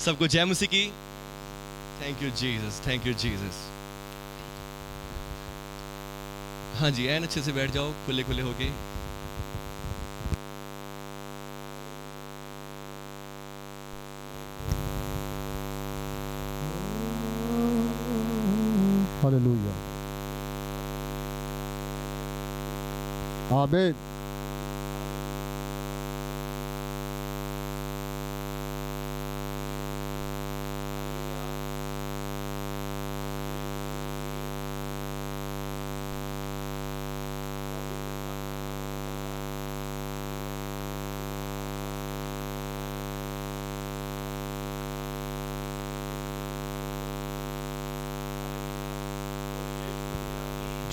सबको जय मसीह की। Thank you Jesus, thank you Jesus. हाँ जी, एन अच्छे से बैठ जाओ, खुले खुले होके। हालेलुया, आमीन।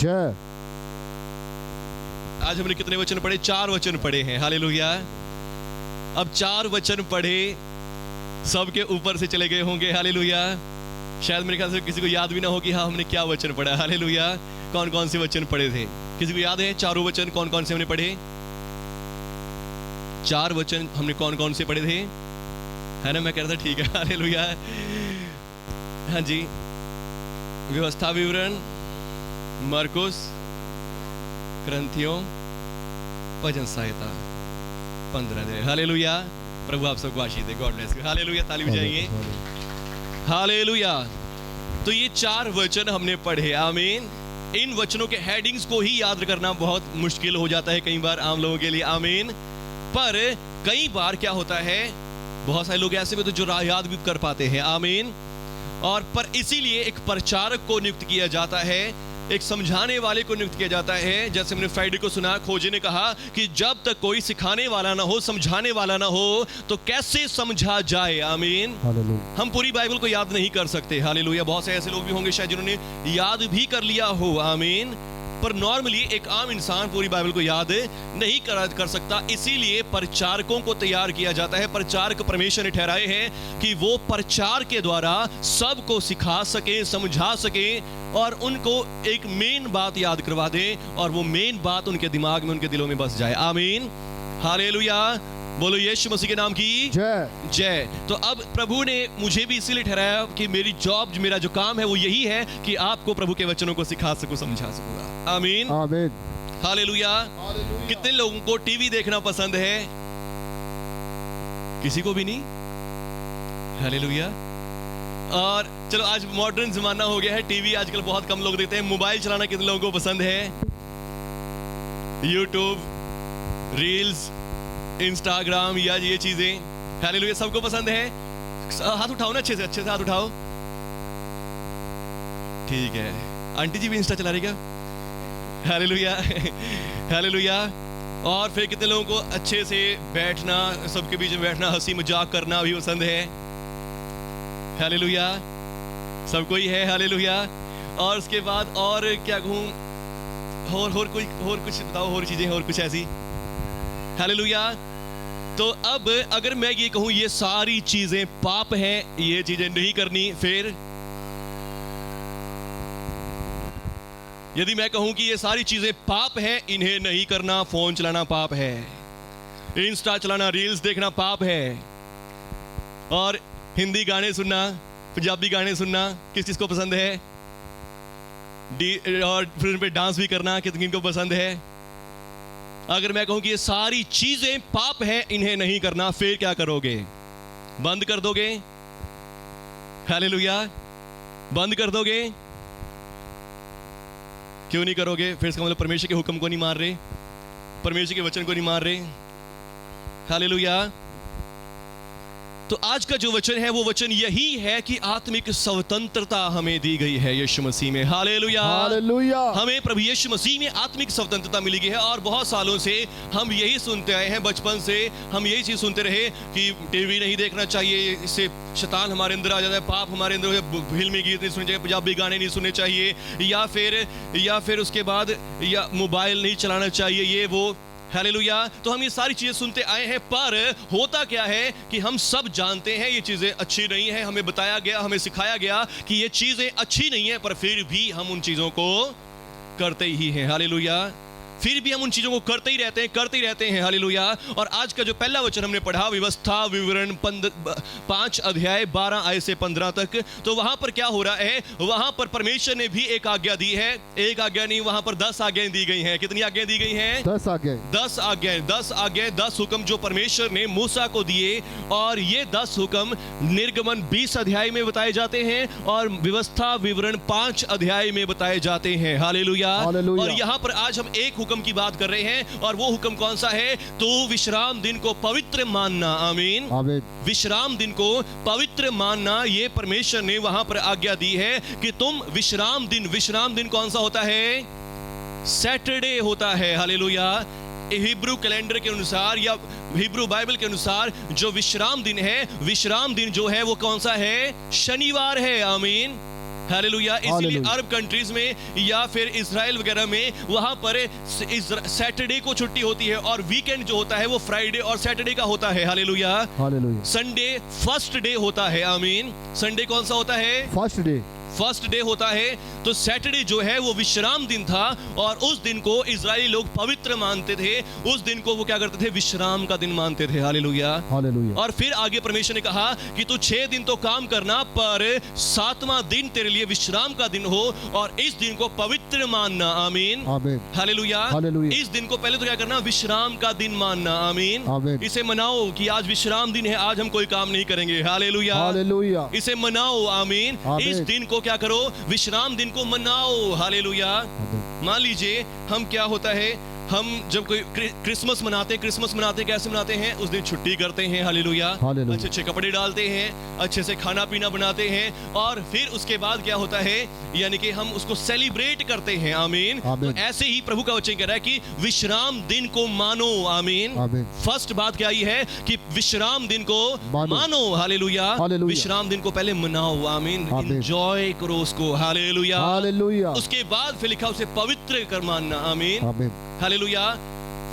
जय। आज हमने कितने वचन पढ़े? 4 वचन पढ़े हैं। हालेलुया। अब 4 वचन पढ़े, सबके ऊपर से चले गए होंगे। हालेलुया। शायद मेरे ख्याल से किसी को याद भी ना हो कि हाँ हमने क्या वचन पढ़ा। हालेलुया। कौन कौन से वचन पढ़े थे? किसी को याद है 4 वचन कौन कौन से हमने पढ़े? 4 वचन हमने कौन कौन से पढ़े थे? है ना, मैं कह रहा था ठीक है। हालेलुया। हाँ जी, व्यवस्था विवरण, मरकुस, ग्रंथियों, भजन संहिता 15 दिन। हालेलुया। प्रभु आप सबको आशीष दे। God bless you. हालेलुया। ताली बजाइए। हालेलुया। तो ये 4 वचन हमने पढ़े। आमीन। इन वचनों के हेडिंग्स को ही याद करना बहुत मुश्किल हो जाता है कई बार आम लोगों के लिए। आमीन। पर कई बार क्या होता है, बहुत सारे लोग ऐसे भी तो जो याद भी कर पाते हैं। आमीन। और पर इसीलिए एक प्रचारक को नियुक्त किया जाता है, एक समझाने वाले को नियुक्त किया जाता है। जैसे हमने फ्राइडे को सुना, खोजे ने कहा कि जब तक कोई सिखाने वाला ना हो, समझाने वाला ना हो, तो कैसे समझा जाए। आमीन। हम पूरी बाइबल को याद नहीं कर सकते। हालेलुया। बहुत से ऐसे लोग भी होंगे शायद जिन्होंने याद भी कर लिया हो। आमीन। पर नॉर्मली एक आम इंसान पूरी बाइबल को याद नहीं कर सकता। इसीलिए प्रचारकों को तैयार किया जाता है। प्रचारक परमेश्वर ने ठहराए हैं कि वो प्रचार के द्वारा सबको सिखा सके, समझा सके और उनको एक मेन बात याद करवा दे और वो मेन बात उनके दिमाग में, उनके दिलों में बस जाए। आमीन। हालेलुया। बोलो यीशु मसीह के नाम की जय। जय। तो अब प्रभु ने मुझे भी इसीलिए ठहराया कि मेरी जॉब, मेरा जो काम है वो यही है कि आपको प्रभु के वचनों को सिखा सकूं, समझा सकूंगा। आमीन। आमीन। हालेलुया। कितने लोगों को टीवी देखना पसंद है? किसी को भी नहीं। हालेलुया। और चलो आज मॉडर्न जमाना हो गया है, टीवी आजकल बहुत कम लोग देखते हैं। मोबाइल चलाना कितने लोगों को पसंद है? यूट्यूब, रील्स, इंस्टाग्राम या ये चीजें। हालेलुया। सबको पसंद है? हाथ उठाओ ना, अच्छे से हाथ उठाओ। ठीक है। आंटी जी भी इंस्टा चला रही क्या? हालेलुया। हालेलुया। और फिर कितने लोगों को अच्छे से बैठना, सबके बीच में बैठना, हंसी मजाक करना भी पसंद है? हालेलुया। सबको ही है। हालेलुया। और उसके बाद और क्या कहूँ, और कुछ बताओ, और चीजें और कुछ ऐसी। हालेलुया। तो अब अगर मैं ये कहूं ये सारी चीजें पाप हैं, ये चीजें नहीं करनी, फिर यदि मैं कहूं कि ये सारी चीजें पाप हैं, इन्हें नहीं करना, फोन चलाना पाप है, इंस्टा चलाना, रील्स देखना पाप है, और हिंदी गाने सुनना, पंजाबी गाने सुनना किस किस को पसंद है, और फिर उन पे डांस भी करना किन किन को पसंद है। अगर मैं कहूं कि ये सारी चीजें पाप हैं, इन्हें नहीं करना, फिर क्या करोगे? बंद कर दोगे? हालेलुया। बंद कर दोगे? क्यों नहीं करोगे? फिर इसका मतलब परमेश्वर के हुक्म को नहीं मान रहे, परमेश्वर के वचन को नहीं मान रहे। हालेलुया। तो आज का जो वचन है वो वचन यही है कि आत्मिक स्वतंत्रता हमें दी गई है यीशु मसीह में। हालेलुया। हालेलुया। हमें प्रभु यीशु मसीह में आत्मिक स्वतंत्रता मिली गई है। और बहुत सालों से हम यही सुनते आए हैं, बचपन से हम यही चीज सुनते रहे कि टीवी नहीं देखना चाहिए, इससे शैतान हमारे अंदर आ जाता है, पाप हमारे अंदर, फिल्मी गीत नहीं सुनने चाहिए, पंजाबी गाने नहीं सुनने चाहिए, या फिर उसके बाद या मोबाइल नहीं चलाना चाहिए, ये वो। हालेलुया। तो हम ये सारी चीजें सुनते आए हैं, पर होता क्या है कि हम सब जानते हैं ये चीजें अच्छी नहीं है, हमें बताया गया, हमें सिखाया गया कि ये चीजें अच्छी नहीं है, पर फिर भी हम उन चीजों को करते ही हैं। हालेलुया। फिर भी हम उन चीजों को करते ही रहते हैं हालेलुया। और आज का जो पहला वचन हमने पढ़ा व्यवस्था विवरण 5 अध्याय 12 आयत से 15 तक, तो वहां पर क्या हो रहा है, वहां पर परमेश्वर ने भी एक आज्ञा दी है। एक आज्ञा नहीं, वहां पर 10 आज्ञाएं दी गई हैं। कितनी आज्ञाएं दी गई हैं? 10 आज्ञाएं। 10 आज्ञाएं, 10 आज्ञाएं, 10 हुक्म जो परमेश्वर ने मूसा को दिए। और ये 10 हुक्म निर्गमन 20 अध्याय में बताए जाते हैं और व्यवस्था विवरण 5 अध्याय में बताए जाते हैं हालेलुया। हालेलुया। और यहाँ पर आज हम एक हुक्म की बात कर रहे हैं और वो हुक्म कौन सा है? तो विश्राम दिन को पवित्र मानना। आमीन। आमीन। विश्राम दिन को पवित्र मानना, ये परमेश्वर ने वहां पर आज्ञा दी है कि तुम विश्राम दिन कौन सा होता है? सैटरडे होता है हालेलुया। हिब्रू कैलेंडर के अनुसार या हिब्रू बाइबल के अनुसार जो विश्राम दिन है, विश्राम दिन जो है वो कौन सा है? शनिवार है। आमीन हालेलुया। इसीलिए अरब कंट्रीज में या फिर इजराइल वगैरह में वहां पर सैटरडे को छुट्टी होती है और वीकेंड जो होता है वो फ्राइडे और सैटरडे का होता है hallelujah. Hallelujah. Sunday first day होता है। आमीन। संडे कौन सा होता है? फर्स्ट डे होता है। तो सैटरडे जो है वो विश्राम दिन था और उस दिन को इजरायली लोग पवित्र मानते थे। उस दिन को वो क्या करते थे? विश्राम का दिन मानते थे हालेलुया। हालेलुया। और फिर आगे परमेश्वर ने कहा कि तू 6 दिन तो काम करना, पर 7वां दिन तेरे लिए विश्राम का दिन हो और इस दिन को पवित्र मानना। आमीन। आमीन। हालेलुया। हालेलुया। इस दिन को पहले तो क्या करना? विश्राम का दिन मानना। आमीन। आमीन। इसे मनाओ कि आज विश्राम दिन है, आज हम कोई काम नहीं करेंगे। हालेलुया। हालेलुया। इसे मनाओ। आमीन। आमीन। इस दिन को क्या करो? विश्राम दिन को मनाओ। हालेलुया। मान लीजिए हम क्या होता है, हम जब कोई क्रिसमस मनाते हैं, कैसे मनाते हैं? उस दिन छुट्टी करते हैं हालेलुया। हालेलुया। अच्छे अच्छे कपड़े डालते हैं, अच्छे से खाना पीना बनाते हैं और फिर उसके बाद क्या होता है, यानी कि हम उसको सेलिब्रेट करते हैं। आमीन। तो ऐसे ही प्रभु का वचन कह रहा है कि विश्राम दिन को मानो। आमीन। फर्स्ट बात क्या आई है कि विश्राम दिन को मानो। हालेलुया। विश्राम दिन को पहले मनाओ। आमीन। एंजॉय करो उसको। हालेलुया। हालेलुया। उसके बाद फिर लिखा उसे पवित्र कर मानना। आमीन। हालेलुया।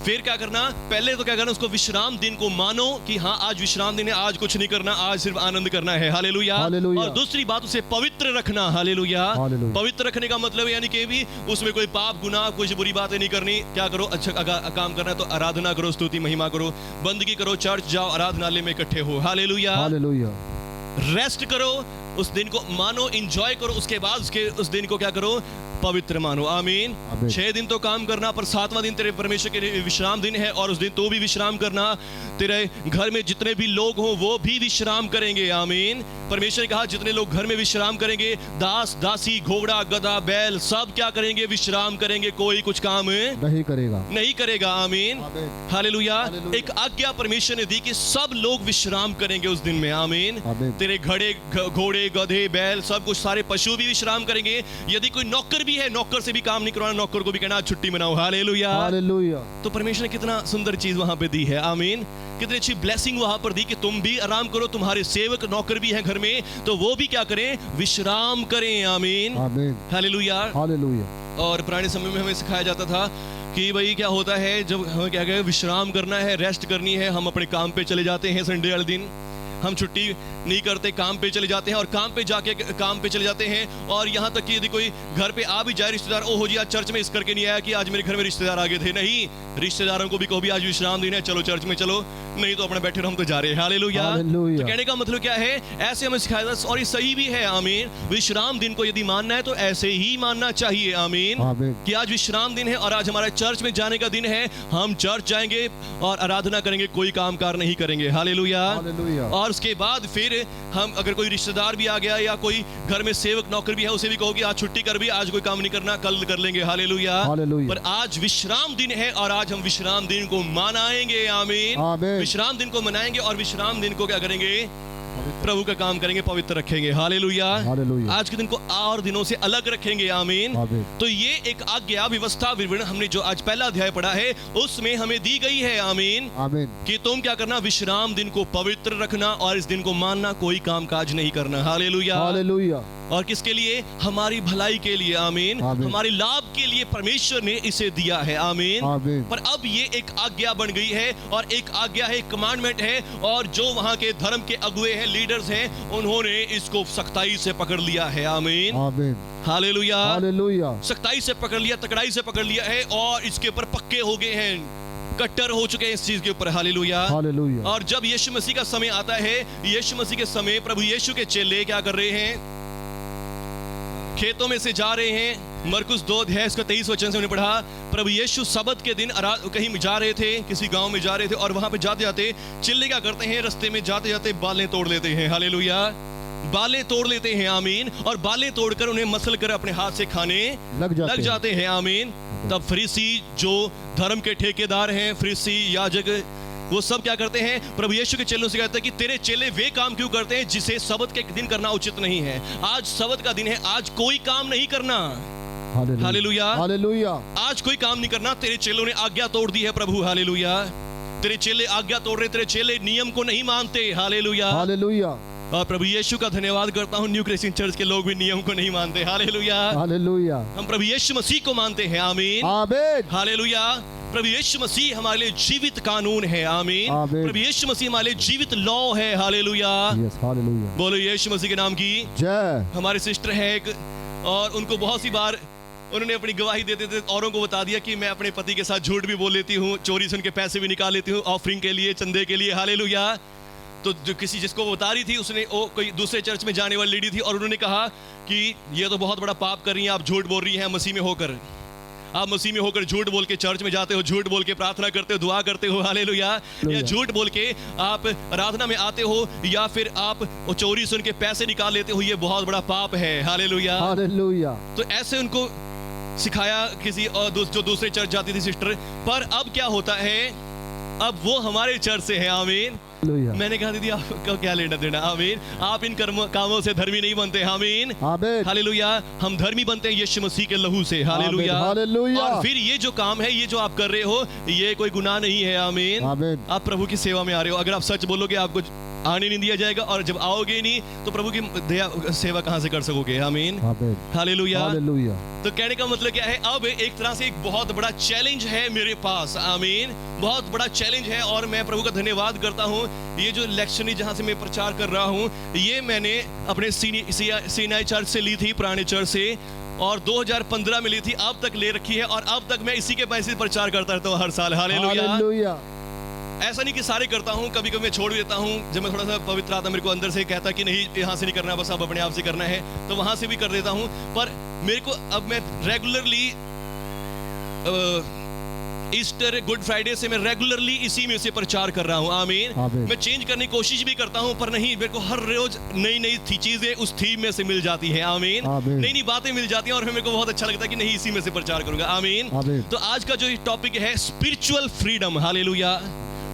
फिर क्या करना? पहले तो क्या करना? उसको विश्राम दिन को मानो कि हाँ आज विश्राम दिन है, आज कुछ नहीं करना, आज सिर्फ आनंद करना है। हालेलुया। और दूसरी बात, उसे पवित्र रखना। हालेलुया। पवित्र रखने का मतलब यानी कि भी उसमें कोई पाप गुनाह कुछ बुरी बातें नहीं करनी। क्या करो? अच्छा काम करना है तो आराधना करो, स्तुति महिमा करो, बंदगी करो, चर्च जाओ, आराधनालय में इकट्ठे हो। हालेलुया। रेस्ट करो, उस दिन को मानो, एंजॉय करो। उसके बाद उस दिन को क्या करो? पवित्र मानो। आमीन। 6 दिन तो काम करना, पर 7वां दिन तेरे परमेश्वर के लिए विश्राम दिन है और उस दिन तो भी विश्राम करना। तेरे घर में जितने भी लोग हों वो भी विश्राम करेंगे। आमीन। परमेश्वर ने कहा जितने लोग घर में विश्राम करेंगे, दास दासी घोड़ा गधा बैल सब क्या करेंगे? विश्राम करेंगे। कोई कुछ काम नहीं करेगा। आमीन। हालेलुया। एक आज्ञा परमेश्वर ने दी कि सब लोग विश्राम करेंगे उस दिन में। आमीन। तेरे घोड़े गधे बैल सब कुछ, सारे पशु भी विश्राम करेंगे। यदि कोई नौकर भी है, नौकर से भी काम नहीं करवाना, नौकर को भी कहना छुट्टी मनाओ। हालेलुया। हालेलुया। तो परमेश्वर ने कितना सुंदर चीज वहां पे दी है। आमीन। कितनी अच्छी ब्लेसिंग वहां पर दी कि तुम भी आराम करो, तुम्हारे सेवक नौकर भी हैं घर में, तो वो भी क्या करें? विश्राम करें। आमीन। हालेलुया। हालेलुया। और पुराने समय में हमें सिखाया जाता था कि भाई क्या होता है, जब हमें क्या कहते हैं विश्राम करना है, रेस्ट करनी है, हम अपने काम पे चले जाते हैं। संडे वाले दिन हम छुट्टी नहीं करते, काम पे चले जाते हैं और काम पे जाके काम पे चले जाते हैं। और यहाँ तक कि यदि कोई घर पे आ भी जाए रिश्तेदार, ओहो जी आज चर्च में इस करके नहीं आया कि आज मेरे घर में रिश्तेदार आ गए थे। नहीं, रिश्तेदारों को भी कहो भी आज विश्राम दिन है, चलो चर्च में चलो, नहीं तो अपने बैठे रहो, हम तो जा रहे हैं। हालेलुया। तो कहने का मतलब क्या है? ऐसे हमें सिखाया था और ये सही भी है। आमीन। विश्राम दिन को यदि मानना है तो ऐसे ही मानना चाहिए। आमीन। कि आज विश्राम दिन है और आज हमारा चर्च में जाने का दिन है, हम चर्च जाएंगे और आराधना करेंगे, कोई कामकाज नहीं करेंगे। हालेलुया। और उसके बाद फिर हम अगर कोई रिश्तेदार भी आ गया या कोई घर में सेवक नौकर भी है, उसे भी कहो कि आज छुट्टी कर भी, आज कोई काम नहीं करना, कल कर लेंगे। हालेलुया। पर आज विश्राम दिन है और आज हम विश्राम दिन को मनाएंगे। आमीन। विश्राम दिन को मनाएंगे और विश्राम दिन को क्या करेंगे? प्रभु का काम करेंगे, पवित्र रखेंगे। हालेलुया। आज के दिन को और दिनों से अलग रखेंगे। आमीन। तो ये एक आज्ञा व्यवस्था विवरण हमने जो आज पहला अध्याय पढ़ा है उसमें हमें दी गई है। आमीन। कि तुम क्या करना? विश्राम दिन को पवित्र रखना और इस दिन को मानना, कोई काम काज नहीं करना। हालेलुया। और किसके लिए? हमारी भलाई के लिए। आमीन। आमीन। हमारे लाभ के लिए परमेश्वर ने इसे दिया है। आमीन। आमीन। पर अब ये एक आज्ञा बन गई है, और एक आज्ञा है, कमांडमेंट है, और जो वहां के धर्म के अगुए हैं, लीडर्स हैं, उन्होंने इसको सख्ताई से पकड़ लिया है। आमीन। आमीन। हालेलुया। हालेलुया। सख्ताई से पकड़ लिया, तकड़ाई से पकड़ लिया है, और इसके ऊपर पक्के हो गए हैं, कट्टर हो चुके हैं इस चीज के ऊपर। हालेलुया। हालेलुया। और जब यीशु मसीह का समय आता है, यीशु मसीह के समय प्रभु यीशु के चेले क्या कर रहे हैं? खेतों में से जा रहे हैं। मरकुस 2:23 से हमने पढ़ा, प्रभु यीशु सबत के दिन कहीं जा रहे थे, किसी गांव में जा रहे थे, और वहां पे जाते जाते चिल्ले क्या करते हैं? रास्ते में जाते जाते बालें तोड़ लेते हैं। हालेलुया। बालें तोड़ लेते हैं। आमीन। और बालें तोड़कर उन्हें मसल कर अपने हाथ से खाने लग जाते हैं। आमीन। तब फरीसी जो धर्म के ठेकेदार हैं, फरीसी याजक, वो सब क्या करते हैं? प्रभु यीशु के चेलों से कहते हैं कि तेरे चेले वे काम क्यों करते हैं जिसे सबत के दिन करना उचित नहीं है? आज सबत का दिन है, आज कोई काम नहीं करना। हालेलुया। हालेलुया। आज कोई काम नहीं करना। तेरे चेलों ने आज्ञा तोड़ दी है प्रभु। हालेलुया। तेरे चेले आज्ञा तोड़ रहे, तेरे चेले नियम को नहीं मानते। हालेलुया। हालेलुया। और प्रभु यीशु का धन्यवाद करता हूँ, न्यू क्रिश्चियन चर्च के लोग भी नियम को नहीं मानते। हालेलुया। हालेलुया। हम प्रभु यीशु मसीह को मानते हैं। आमीन। आमीन। हालेलुया। प्रभु यीशु मसीह हमारे लिए जीवित कानून है। आमीन। प्रभु यीशु मसीह हमारे लिए जीवित लॉ है। हालेलुया। Yes, hallelujah. बोलो यीशु मसीह के नाम की जय। हमारे सिस्टर है एक, और उनको बहुत सी बार उन्होंने अपनी गवाही देते थे, औरों को बता दिया कि मैं अपने पति के साथ झूठ भी बोल लेती हूँ, चोरी से उनके पैसे भी निकाल लेती हूँ, ऑफरिंग के लिए, चंदे के लिए। हालेलुया। तो जो किसी जिसको वो बता रही थी, उसने कोई दूसरे चर्च में जाने वाली लेडी थी, और उन्होंने कहा कि ये तो बहुत बड़ा पाप कर रही हैं, आप झूठ बोल रही हैं मसीह में होकर। आप मसीह में होकर झूठ बोल के चर्च में जाते हो, झूठ बोल के प्रार्थना करते हो, दुआ करते हो। हालेलुया। या झूठ बोल के आप आराधना में आते हो, या फिर आप चोरी से उनके पैसे निकाल लेते हो, ये बहुत बड़ा पाप है। हालेलुया। हालेलुया। तो ऐसे उनको सिखाया किसी और जो दूसरे चर्च जाती थी सिस्टर। पर अब क्या होता है? अब वो हमारे चर्च से है। आमीन। मैंने कहा दीदी आपको क्या लेना देना? आमीन। आप इन कामों से धर्मी नहीं बनते। आमीन। हालेलुया। हम धर्मी बनते हैं यीशु मसीह के लहू से। हालेलुया। और फिर ये जो काम है, ये जो आप कर रहे हो, ये कोई गुनाह नहीं है। आमीन। आप प्रभु की सेवा में आ रहे हो। अगर आप सच बोलोगे, आपको आने नहीं दिया जाएगा, और जब आओगे नहीं तो प्रभु की दया सेवा कहां से कर सकोगे? आमीन। हालेलुया। तो कहने का मतलब क्या है? अब एक तरह से एक बहुत बड़ा चैलेंज है मेरे पास। आमीन। बहुत बड़ा चैलेंज है, और मैं प्रभु का धन्यवाद करता हूं। ये जो लेक्शन जहां से मैं प्रचार कर रहा हूं, ये मैंने अपने सीनाई चर्च से ली थी, पुराने चर्च से, और 2015 में ली थी। अब तक ले रखी है, और अब तक मैं इसी के पैसे प्रचार करता रहता हूँ हर साल। हालेलुया। ऐसा नहीं कि सारे करता हूँ, कभी कभी मैं छोड़ भी देता हूँ। जब मैं थोड़ा सा पवित्र आत्मा मेरे को अंदर से कहता कि नहीं, यहाँ से नहीं करना, बस अब अपने आप से करना है, तो वहां से भी कर देता हूँ। पर मेरे को अब मैं रेगुलरली ईस्टर, गुड फ्राइडे से मैं रेगुलरली इसी में से प्रचार कर रहा हूँ। आमीन। मैं चेंज करने की कोशिश भी करता हूँ, पर नहीं, मेरे को हर रोज नई नई चीजें उस थीम में से मिल जाती है। आमीन। नई नई बातें मिल जाती हैं, और मेरे को बहुत अच्छा लगता है कि नहीं, इसी में से प्रचार करूंगा। आमीन। तो आज का जो टॉपिक है, स्पिरिचुअल फ्रीडम। हालेलुया।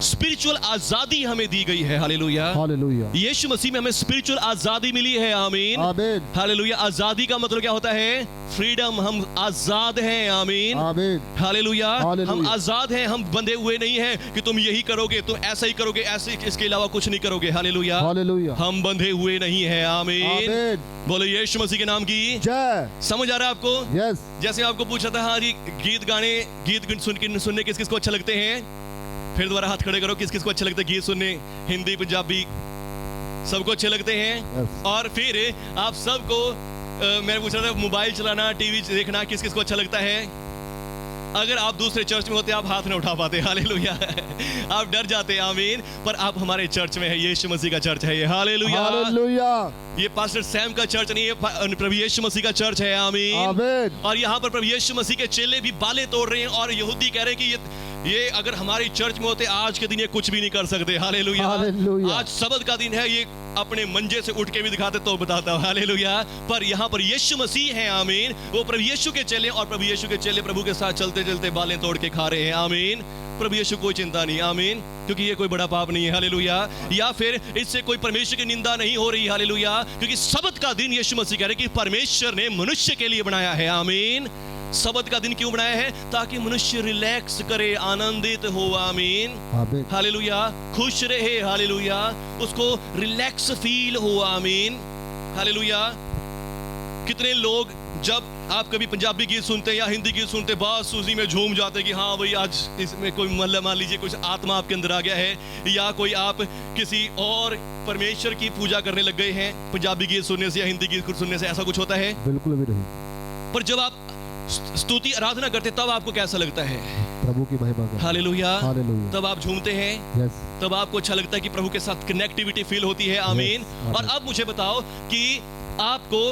स्पिरिचुअल आजादी हमें दी गई है। हालेलुया। हालेलुया। यीशु मसीह में हमें स्पिरिचुअल आजादी मिली है। आमीन। आमीन। हालेलुया। आजादी का मतलब क्या होता है? फ्रीडम। हम आजाद हैं। आमीन। आमीन। हालेलुया। हम आजाद हैं, हम बंधे हुए नहीं हैं कि तुम यही करोगे, तुम ऐसा ही करोगे, ऐसे, इसके अलावा कुछ नहीं करोगे। हालेलुया। हालेलुया। हम बंधे हुए नहीं हैं। आमीन। बोलो यीशु मसीह के नाम की जय। समझ आ रहा है आपको? यस। जैसे आपको पूछा था, हाँ जी, गीत सुनने किस किस को अच्छा लगते हैं? फिर दोबारा हाथ खड़े करो, किस किस को अच्छा लगता है गीत सुनने? हिंदी, पंजाबी, सबको अच्छे लगते हैं। और फिर आप सबको मैं पूछ रहा था, मोबाइल चलाना, टीवी देखना, किस किस को अच्छा लगता है? अगर आप दूसरे चर्च में होते, आप हाथ न उठा पाते। हालेलुया। आप डर जाते। आमीन। पर आप हमारे चर्च में है, यीशु मसीह का चर्च है ये। हालेलुया। हालेलुया। ये पास्टर सैम का चर्च नहीं है, प्रभु यीशु मसीह का चर्च है। आमीन। और यहाँ पर प्रभु यीशु मसीह के चेले भी बालें तोड़ रहे हैं, और यहूदी कह रहे हैं कि ये अगर हमारी चर्च में होते, आज के दिन ये कुछ भी नहीं कर सकते। हालेलुया। आज सबत का दिन है, ये अपने मंजे से उठ के भी दिखाते तो बताता हूँ। हालेलुया। पर यहाँ पर यीशु मसीह है। आमीन। वो प्रभु यीशु के चेले, और प्रभु यीशु के चेले प्रभु के साथ चलते चलते बालें तोड़ के खा रहे हैं। आमीन। प्रभु यीशु कोई चिंता नहीं। आमीन। क्योंकि ये कोई बड़ा पाप नहीं है। हालेलुया। या फिर इससे कोई परमेश्वर की निंदा नहीं हो रही। हालेलुया। क्योंकि सबत का दिन यीशु मसीह कह रहे कि परमेश्वर ने मनुष्य के लिए बनाया है। आमीन। सबत का दिन क्यों बनाया है? ताकि मनुष्य रिलैक्स करे, आनंदित हो। आमीन। हालेलुया। खुश रहे। हालेलुया। उसको रिलैक्स फील हो। आमीन। हालेलुया। कितने लोग जब आप कभी पंजाबी गीत सुनते हैं या हिंदी गीत सुनते हैं, बस उसी में झूम जाते हैं कि हाँ भाई आज इसमें कोई मतलब मान लीजिए कुछ आत्मा आपके अंदर आ गया है, या कोई आप किसी और परमेश्वर की पूजा करने लग गए हैं पंजाबी गीत सुनने से या हिंदी गीत सुनने से। ऐसा कुछ होता है? बिल्कुल भी नहीं। पर जब आप स्तुति आराधना करते तब आपको कैसा लगता है? प्रभु की महिमा करें। हालेलुया। हालेलुया। तब आप झूमते हैं, यस। तब आपको अच्छा लगता है कि प्रभु के साथ कनेक्टिविटी फील होती है। आमीन। Yes, और अब मुझे बताओ कि आपको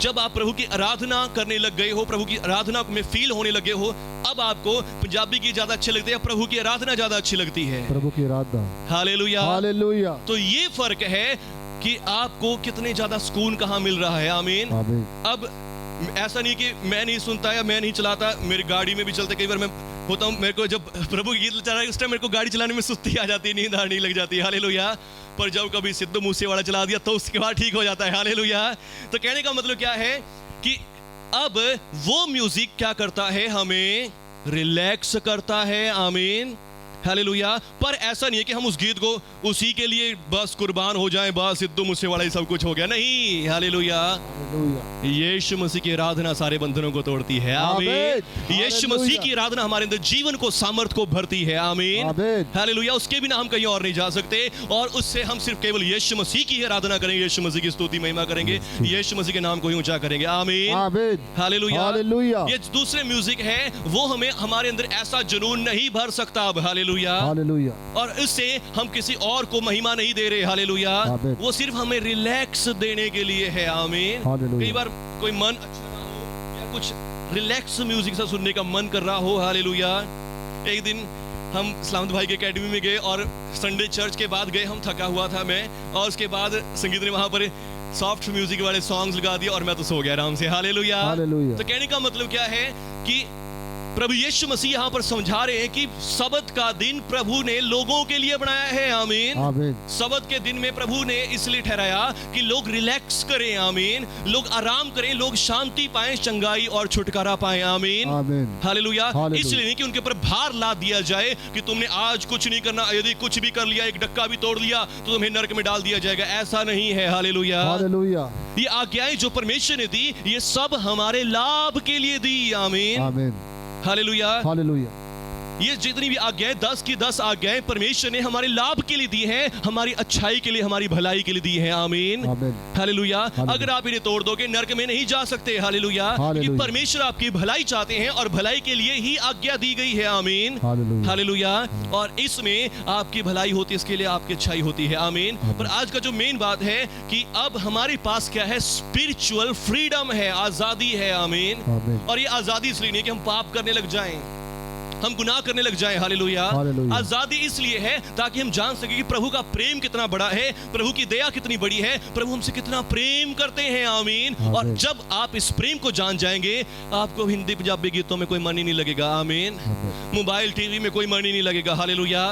जब आप प्रभु की आराधना करने लग गए हो, प्रभु की आराधना में फील होने लगे हो, अब आपको पंजाबी गीत ज्यादा अच्छे लगते हैं या प्रभु की आराधना ज्यादा अच्छी लगती है? प्रभु की आराधना। हालेलुया। हालेलुया। तो ये फर्क है कि आपको कितने ज्यादा सुकून कहाँ मिल रहा है। आमीन। आमीन। अब ऐसा नहीं कि मैं नहीं सुनता या मैं नहीं चलाता, मेरी गाड़ी में भी चलते कई बार मैं होता हूँ, मेरे को जब प्रभु की गीत चला रहा है उस टाइम मेरे को गाड़ी चलाने में सुस्ती आ जाती है, नींद आने लग जाती है। हालेलुया। पर जब कभी सिद्धू मूसेवाला चला दिया तो उसके बाद ठीक हो जाता है। हालेलुया। तो कहने का मतलब क्या है कि अब वो म्यूजिक क्या करता है, हमें रिलैक्स करता है। आमीन। हालेलुया। पर ऐसा नहीं है कि हम उस गीत को उसी के लिए बस कुर्बान हो जाएं, बस सिद्धू मूसेवाला ही सब कुछ हो गया, नहीं। हालेलुया। यीशु मसीह की आराधना सारे बंधनों को तोड़ती है। आमीन। यीशु मसीह की आराधना हमारे अंदर जीवन को, सामर्थ को भरती है। आमीन। हालेलुया। उसके बिना हम कहीं और नहीं जा सकते, और उससे हम सिर्फ केवल यीशु मसीह की आराधना करेंगे, यीशु मसीह की स्तुति महिमा करेंगे, यीशु मसीह के नाम को ही ऊंचा करेंगे। आमीन। हालेलुया। ये दूसरे म्यूजिक है, वो हमें हमारे अंदर ऐसा जुनून नहीं भर सकता अब। हालेलुया। और इससे हम किसी और को महिमा नहीं दे रहे। हालेलुया। वो सिर्फ हमें रिलैक्स देने के लिए है। आमीन। कई बार कोई मन अच्छा ना हो या कुछ रिलैक्स म्यूजिक सा सुनने का मन कर रहा हो। हालेलुया। एक दिन हम सलामत भाई के एकेडमी में गए और संडे चर्च के बाद गए, हम थका हुआ था मैं, और उसके बाद संगीत ने वहां पर सॉफ्ट म्यूजिक वाले सॉन्ग्स लगा दिए और मैं तो सो गया आराम से। हालेलुया। तो कहने का मतलब क्या है कि प्रभु यीशु मसीह यहाँ पर समझा रहे हैं कि सबत का दिन प्रभु ने लोगों के लिए बनाया है। आमीन। सबत के दिन में प्रभु ने इसलिए ठहराया कि लोग रिलैक्स करें। आमीन। लोग आराम करें, लोग शांति पाएं, चंगाई और छुटकारा पाएं। आमीन। हालेलुया। इसलिए नहीं कि उनके ऊपर भार ला दिया जाए कि तुमने आज कुछ नहीं करना, यदि कुछ भी कर लिया, एक डक्का भी तोड़ लिया तो तुम्हें नरक में डाल दिया जाएगा। ऐसा नहीं है। हालेलुया। ये आज्ञाएं जो परमेश्वर ने दी, ये सब हमारे लाभ के लिए दी। आमीन। हालेलुया। ये जितनी भी आज्ञाएं, 10 की 10 आज्ञाएं परमेश्वर ने हमारे लाभ के लिए दी हैं, हमारी अच्छाई के लिए, हमारी भलाई के लिए दी हैं। आमीन। हालेलुया। अगर आप इन्हें तोड़ दोगे नरक में नहीं जा सकते। हालेलुया। क्योंकि परमेश्वर आपकी भलाई चाहते हैं और भलाई के लिए ही आज्ञा दी गई है। आमीन। हालेलुया। और इसमें आपकी भलाई होती है, इसके लिए आपकी अच्छाई होती है। आमीन। पर आज का जो मेन बात है कि अब हमारे पास क्या है, स्पिरिचुअल फ्रीडम है, आजादी है। आमीन। और ये आजादी इसलिए नहीं कि हम पाप करने लग जाएं, हम गुनाह करने लग जाएं। हालेलुया। आजादी इसलिए है ताकि हम जान सके कि प्रभु का प्रेम कितना बड़ा है, प्रभु की दया कितनी बड़ी है, प्रभु हमसे कितना प्रेम करते हैं। आमीन। और जब आप इस प्रेम को जान जाएंगे, आपको हिंदी पंजाबी गीतों में कोई मन ही नहीं लगेगा। आमीन। मोबाइल टीवी में कोई मन ही नहीं लगेगा। हालेलुया।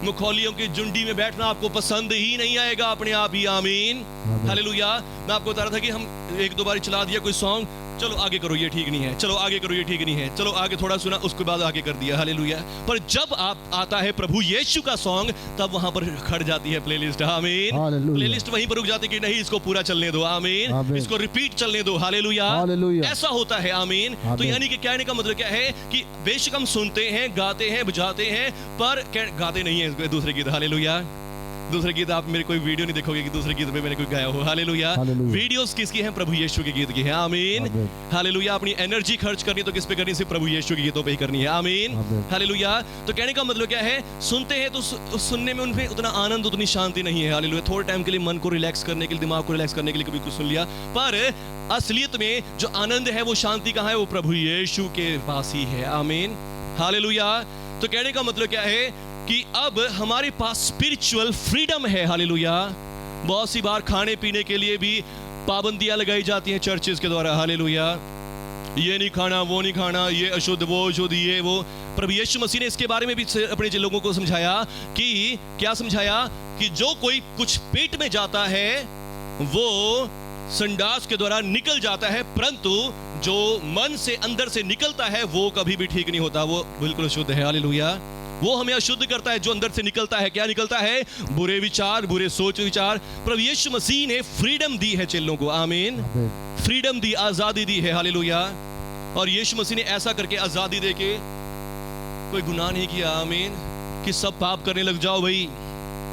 मुखौलियों की झुंडी में बैठना आपको पसंद ही नहीं आएगा अपने आप ही। आमीन। हालेलुया। मैं आपको बता रहा था कि हम एक दो बार चला दिया कोई सॉन्ग, चलो आगे करो ये ठीक नहीं है, चलो आगे करो ये ठीक नहीं है, चलो आगे थोड़ा सुना, उसके बाद आगे कर दिया। हालेलुया। पर जब आप आता है प्रभु यीशु का सॉन्ग, तब वहां पर खड़ जाती है प्लेलिस्ट। आमीन। प्लेलिस्ट वहीं पर रुक जाती है कि नहीं, इसको पूरा चलने दो। आमीन। इसको रिपीट चलने दो। हालेलुया। ऐसा होता है। आमीन। तो यानी कि कहने का मतलब क्या है कि बेशक हम सुनते हैं, गाते हैं, बजाते हैं, पर गाते नहीं है दूसरे गीत। हालेलुया। दूसरे गीत आप मेरे कोई वीडियो नहीं देखोगे कि दूसरे गीत में मैंने कोई गाया हो। हालेलुया। वीडियोस किसकी हैं? प्रभु यीशु के गीत की है। आमीन। हालेलुया। अपनी एनर्जी खर्च करनी तो किस पे करनी? सिर्फ प्रभु यीशु के गीतों पे ही करनी है। आमीन। हालेलुया। तो कहने का मतलब क्या है, सुनते हैं तो सुनने में उनमें उतना आनंद, उतनी शांति नहीं है। हालेलुया। थोड़े टाइम के लिए मन को रिलैक्स करने के लिए, दिमाग को रिलैक्स करने के लिए कभी कुछ सुन लिया, पर असलियत में जो आनंद है, वो शांति कहाँ है? वो प्रभु यीशु के पास ही है। आमीन। हालेलुया। तो कहने का मतलब क्या है कि अब हमारे पास स्पिरिचुअल फ्रीडम है। हालेलुया। बहुत सी बार खाने पीने के लिए भी पाबंदियां लगाई जाती हैं चर्चेस के द्वारा। हालेलुया। ये नहीं खाना, वो नहीं खाना, ये अशुद्ध, वो अशुद्ध, ये वो। प्रभु यीशु मसीह ने इसके बारे में भी अपने लोगों को समझाया कि क्या समझाया कि जो कोई कुछ पेट में जाता है वो संडास के द्वारा निकल जाता है, परंतु जो मन से अंदर से निकलता है वो कभी भी ठीक नहीं होता, वो बिल्कुल शुद्ध है। हालेलुया। वो हमें अशुद्ध करता है जो अंदर से निकलता है। क्या निकलता है? बुरे विचार, बुरे सोच विचार। प्रभु यीशु मसीह ने फ्रीडम दी है चेलों को। आमीन। फ्रीडम दी, आजादी दी है। हालेलुया। और यीशु मसीह ने ऐसा करके आजादी देके कोई गुनाह नहीं किया। आमीन। कि सब पाप करने लग जाओ भाई,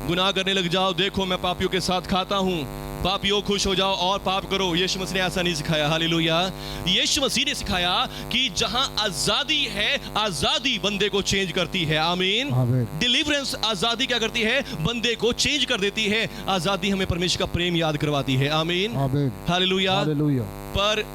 गुनाह करने लग जाओ, देखो मैं पापियों के साथ खाता हूं, पापियों खुश हो जाओ और पाप करो। यीशु मसीह ने ऐसा नहीं सिखाया। हालेलुया। यीशु मसीह ने सिखाया कि जहां आजादी है, आजादी बंदे को चेंज करती है। आमीन। डिलीवरेंस, आजादी क्या करती है? बंदे को चेंज कर देती है। आजादी हमें परमेश्वर का प्रेम याद करवाती है। आमीन। हालेलुया। पर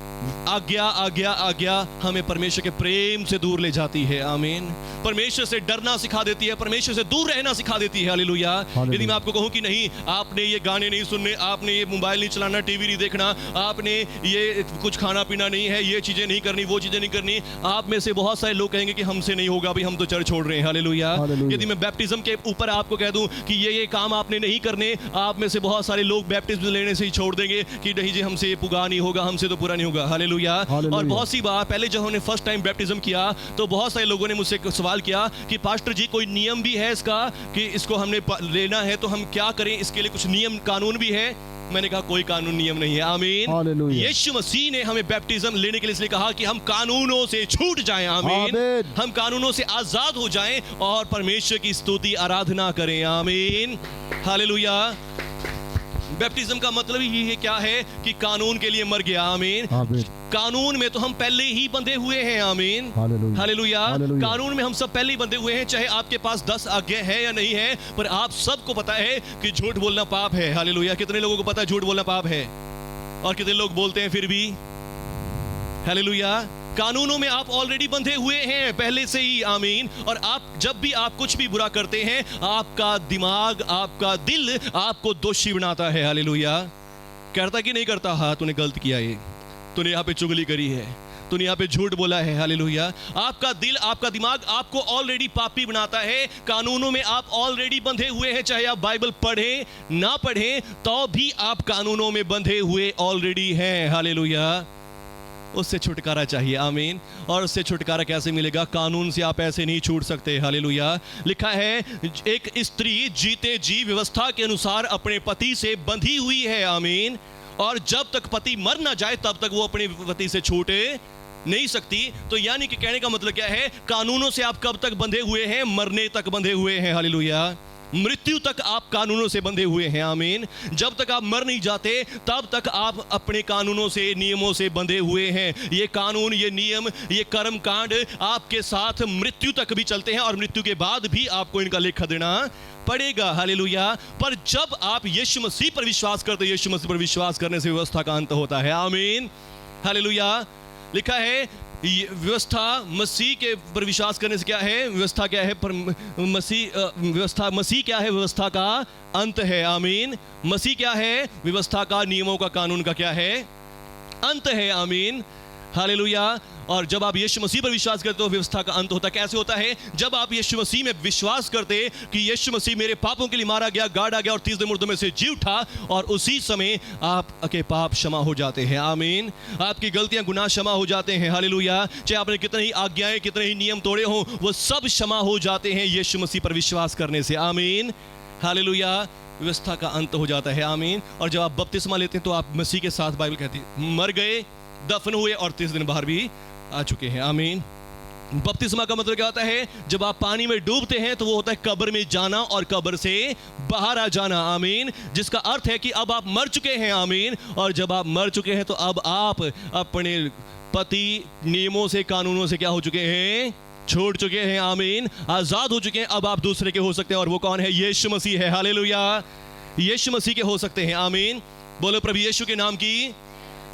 आज्ञा आज्ञा आज्ञा हमें परमेश्वर के प्रेम से दूर ले जाती है। आमीन। परमेश्वर से डरना सिखा देती है, परमेश्वर से दूर रहना सिखा देती है। हालेलुया। यदि मैं आपको कहूं कि नहीं, आपने ये गाने नहीं सुनने, आपने ये मोबाइल नहीं चलाना, टीवी नहीं देखना, आपने ये कुछ खाना पीना नहीं है, ये चीजें नहीं करनी, वो चीजें नहीं करनी, आप में से बहुत सारे लोग कहेंगे कि हमसे नहीं होगा भाई, हम तो चर्च छोड़ रहे हैं। हालेलुया। यदि मैं बैप्टिज्म के ऊपर आपको कह दूं कि ये काम आपने नहीं करने, आप में से बहुत सारे लोग बैप्टिज्म लेने से ही छोड़ देंगे कि नहीं जी हमसे ये पुगा नहीं होगा, हमसे तो पूरा नहीं होगा। हालेलुया। और बहुत सी बार पहले जब हमने फर्स्ट टाइम बैप्टिज्म किया तो बहुत सारे लोगों ने मुझसे सवाल किया कि पास्टर जी कोई नियम भी है इसका कि इसको हमने लेना है तो हम क्या करें, इसके लिए कुछ नियम कानून भी है? मैंने कहा कोई कानून नियम नहीं है। आमीन। यीशु मसीह ने हमें बैप्टिज्म लेने के लिए इसलिए कहा कि हम कानूनों से छूट जाएं। आमीन। हम कानूनों से आजाद हो जाएं और परमेश्वर की स्तुति आराधना करें। आमीन। हालेलुया। बैप्टिज्म का मतलब ही क्या है कि कानून के लिए मर गया। आमीन। कानून में तो हम पहले ही बंधे हुए हैं। आमीन। हालेलुया। कानून में हम सब पहले ही बंधे हुए हैं, चाहे आपके पास 10 आज्ञा है या नहीं है, पर आप सबको पता है कि झूठ बोलना पाप है। हालेलुया। कितने लोगों को पता है झूठ बोलना पाप है? और कितने लोग बोलते हैं फिर भी? हालेलुया। कानूनों में आप ऑलरेडी बंधे हुए हैं पहले से ही। आमीन। और आप जब भी आप कुछ भी बुरा करते हैं, आपका दिमाग, आपका दिल आपको दोषी बनाता है। हालेलुया। करता कि नहीं करता? हाँ, तूने गलत किया, ये तूने यहाँ पे चुगली करी है, तूने यहाँ पे झूठ बोला है। हालेलुया। आपका दिल, आपका दिमाग आपको ऑलरेडी पापी बनाता है। कानूनों में आप ऑलरेडी बंधे हुए हैं, चाहे आप बाइबल पढ़ें ना पढ़ें तो भी आप कानूनों में बंधे हुए ऑलरेडी हैं। हालेलुया। उससे छुटकारा चाहिए। आमीन। और उससे छुटकारा कैसे मिलेगा? कानून से आप ऐसे नहीं छूट सकते। हालेलुया। लिखा है एक स्त्री जीते जी व्यवस्था के अनुसार अपने पति से बंधी हुई है। आमीन। और जब तक पति मर ना जाए तब तक वो अपने पति से छूटे नहीं सकती। तो यानी कि कहने का मतलब क्या है? कानूनों से आप कब तक बंधे हुए हैं? मरने तक बंधे हुए हैं। हालेलुया। मृत्यु तक आप कानूनों से बंधे हुए हैं। आमीन। जब तक आप मर नहीं जाते तब तक आप अपने कानूनों से, नियमों से बंधे हुए हैं। ये कानून, ये नियम, ये कर्म कांड आपके साथ मृत्यु तक भी चलते हैं और मृत्यु के बाद भी आपको इनका लेखा देना पड़ेगा। हालेलुया। पर जब आप यीशु मसीह पर विश्वास करते, यीशु मसीह पर विश्वास करने से व्यवस्था का अंत होता है। आमीन। हालेलुया। लिखा है व्यवस्था, मसीह के पर विश्वास करने से क्या है? व्यवस्था क्या है? पर व्यवस्था, मसीह क्या है? व्यवस्था का अंत है। आमीन। मसीह क्या है? व्यवस्था का, नियमों का, कानून का क्या है? अंत है। आमीन। हालेलुया। और जब आप यीशु मसीह पर विश्वास करते हो व्यवस्था का अंत होता है। कैसे होता है? जब आप यीशु मसीह में विश्वास करते कि यीशु मसीह मेरे पापों के लिए मारा गया, गाड़ा गया और 30 दिन मुर्दों में से जी उठा, और उसी समय आपके पाप क्षमा हो जाते हैं। आमीन। आपकी गलतियां, गुनाह क्षमा हो जाते हैं। हालेलुया। चाहे आपने कितनी ही आज्ञाएं, कितने ही नियम तोड़े हों, वो सब क्षमा हो जाते हैं यीशु मसीह पर विश्वास करने से। आमीन। हालेलुया। व्यवस्था का अंत हो जाता है। आमीन। और जब आप बपतिस्मा लेते हैं तो आप मसीह के साथ, बाइबल कहती है, मर गए, दफन हुए और 30 दिन बाहर भी आ चुके हैं। आमीन। बपतिस्मा का मतलब क्या होता है? जब आप पानी में डूबते हैं तो वो होता है कब्र में जाना और कब्र से बाहर आ जाना। आमीन। जिसका अर्थ है कि अब आप मर चुके हैं। आमीन। और जब आप मर चुके हैं तो अब आप अपने पति, नियमों से, कानूनों से क्या हो चुके हैं? छोड़ चुके हैं। आमीन। आजाद हो चुके हैं। अब आप दूसरे के हो सकते हैं। और वो कौन है? यीशु मसीह है। हालेलुया। यीशु मसीह के हो सकते हैं। आमीन। बोलो प्रभु यीशु के नाम की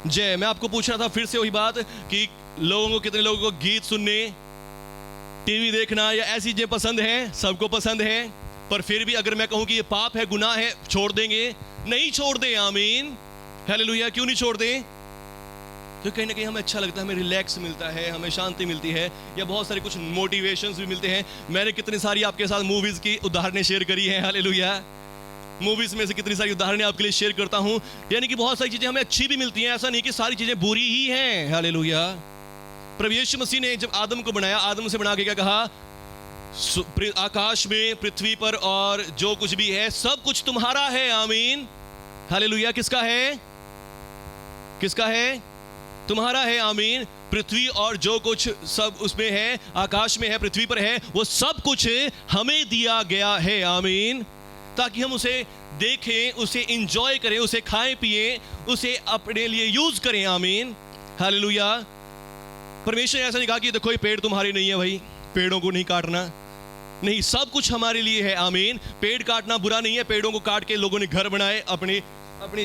जय। मैं आपको पूछ रहा था फिर से वही बात कि लोगों को, कितने लोगों को गीत सुनने, टीवी देखना या ऐसी चीजें पसंद है? सबको पसंद है। पर फिर भी अगर मैं कहूं कि ये पाप है, गुनाह है, छोड़ देंगे? नहीं छोड़ दें। आमीन। हालेलुया। क्यों नहीं छोड़ दें? तो कहीं ना कहीं हमें अच्छा लगता है, हमें रिलैक्स मिलता है, हमें शांति मिलती है, या बहुत सारे कुछ मोटिवेशंस भी मिलते हैं। मैंने कितनी सारी आपके साथ मूवीज की उदाहरणें शेयर करी हैं। हालेलुया। मूवीज में से कितनी सारी उदाहरणें आपके लिए शेयर करता हूं। यानी कि बहुत सारी चीजें हमें अच्छी भी मिलती हैं, ऐसा नहीं कि सारी चीजें बुरी ही हैं। हालेलुया। प्रभु यीशु मसीह ने जब आदम को बनाया, आदम से बना के क्या कहा? आकाश में, पृथ्वी पर और जो कुछ भी है सब कुछ तुम्हारा है। आमीन। हालेलुया। किसका है? किसका है? तुम्हारा है, आमीन। पृथ्वी और जो कुछ सब उसमें है, आकाश में है, पृथ्वी पर है, वो सब कुछ हमें दिया गया है, आमीन, ताकि हम उसे देखें, उसे इंजॉय करें, उसे खाएं पिएं, उसे अपने लिए यूज करें, आमीन, हालेलुया। परमेश्वर ने ऐसा नहीं कहा कि देखो ये पेड़ तुम्हारे नहीं है भाई, पेड़ों को नहीं काटना, नहीं, सब कुछ हमारे लिए है, आमीन। पेड़ काटना बुरा नहीं है, पेड़ों को काट के लोगों ने घर बनाए, अपनी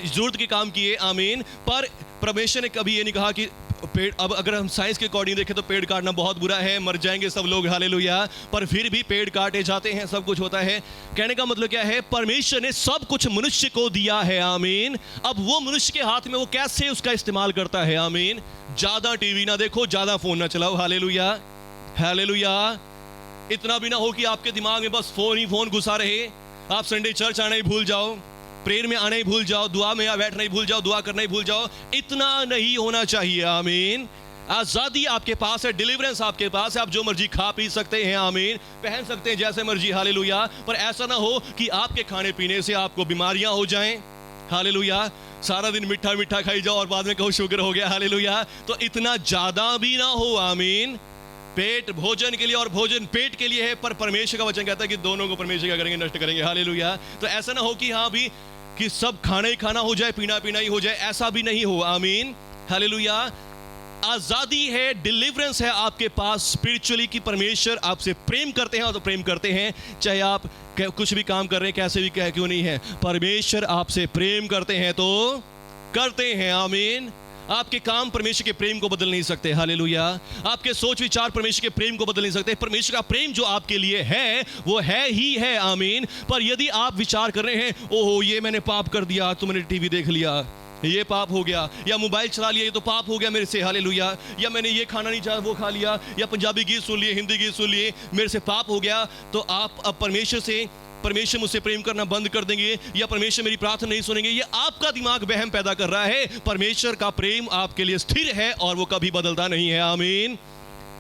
जरूरत के काम किए, आमीन। पर परमेश्वर ने कभी ये नहीं कहा कि पेड़, अब अगर हम साइंस के अकॉर्डिंग देखें तो पेड़ काटना बहुत बुरा है, मर जाएंगे सब लोग, हालेलुया, पर फिर भी पेड़ काटे जाते हैं, सब कुछ होता है। कहने का मतलब क्या है, परमेश्वर ने सब कुछ मनुष्य को दिया है, आमीन। अब वो मनुष्य के हाथ में वो कैसे उसका इस्तेमाल करता है, आमीन। ज्यादा टीवी ना देखो, ज्यादा फोन ना चलाओ, हालेलुया, हालेलुया। इतना भी ना हो कि आपके दिमाग में बस फोन ही फोन घुसा रहे, आप संडे चर्च आना ही भूल जाओ, प्रेयर में आना ही भूल जाओ, दुआ में बैठना ही भूल जाओ, दुआ करना ही भूल जाओ। इतना नहीं होना चाहिए, आमीन। आजादी आपके पास है, डिलीवरेंस आपके पास है, आप जो मर्जी खा पी सकते हैं, आमीन, पहन सकते हैं जैसे मर्जी, हालेलुया। पर ऐसा ना हो कि आपके खाने पीने से आपको बीमारियां हो जाएं, हालेलुया। सारा दिन मीठा मीठा खाई जाओ और बाद में कहो शुगर हो गया, हालेलुया। तो इतना ज्यादा भी ना हो, आमीन। पेट भोजन के लिए और भोजन पेट के लिए है, पर परमेश्वर का वचन कहता है कि दोनों को परमेश्वर क्या करेंगे, नष्ट करेंगे, हालेलुया। तो ऐसा ना हो कि हाँ भी कि सब खाना ही खाना हो जाए, पीना पीना ही हो जाए, ऐसा भी नहीं हो, आमीन, हालेलुया। आजादी है, डिलीवरेंस है आपके पास स्पिरिचुअली, कि परमेश्वर आपसे प्रेम करते हैं और तो प्रेम करते हैं, चाहे आप कुछ भी काम कर रहे हैं, कैसे भी क्यों नहीं है, परमेश्वर आपसे प्रेम करते हैं तो करते हैं, आमीन। आपके काम परमेश्वर के प्रेम को बदल नहीं सकते, हालेलुया। आपके सोच विचार परमेश्वर के प्रेम को बदल नहीं सकते। परमेश्वर का प्रेम जो आपके लिए है वो है ही है, आमीन। पर यदि आप विचार कर रहे हैं, ओहो ये मैंने पाप कर दिया, तो मैंने टीवी देख लिया, ये पाप हो गया, या मोबाइल चला लिया, ये तो पाप हो गया मेरे से, हालेलुया, या मैंने ये खाना नहीं चाहा वो खा लिया, या पंजाबी गीत सुन लिए, हिंदी गीत सुन लिए, मेरे से पाप हो गया, तो आप अब परमेश्वर मुझसे प्रेम करना बंद कर देंगे, या परमेश्वर मेरी प्रार्थना नहीं सुनेंगे। ये आपका दिमाग वहम पैदा कर रहा है। परमेश्वर का प्रेम आपके लिए स्थिर है और वो कभी बदलता नहीं है, आमीन,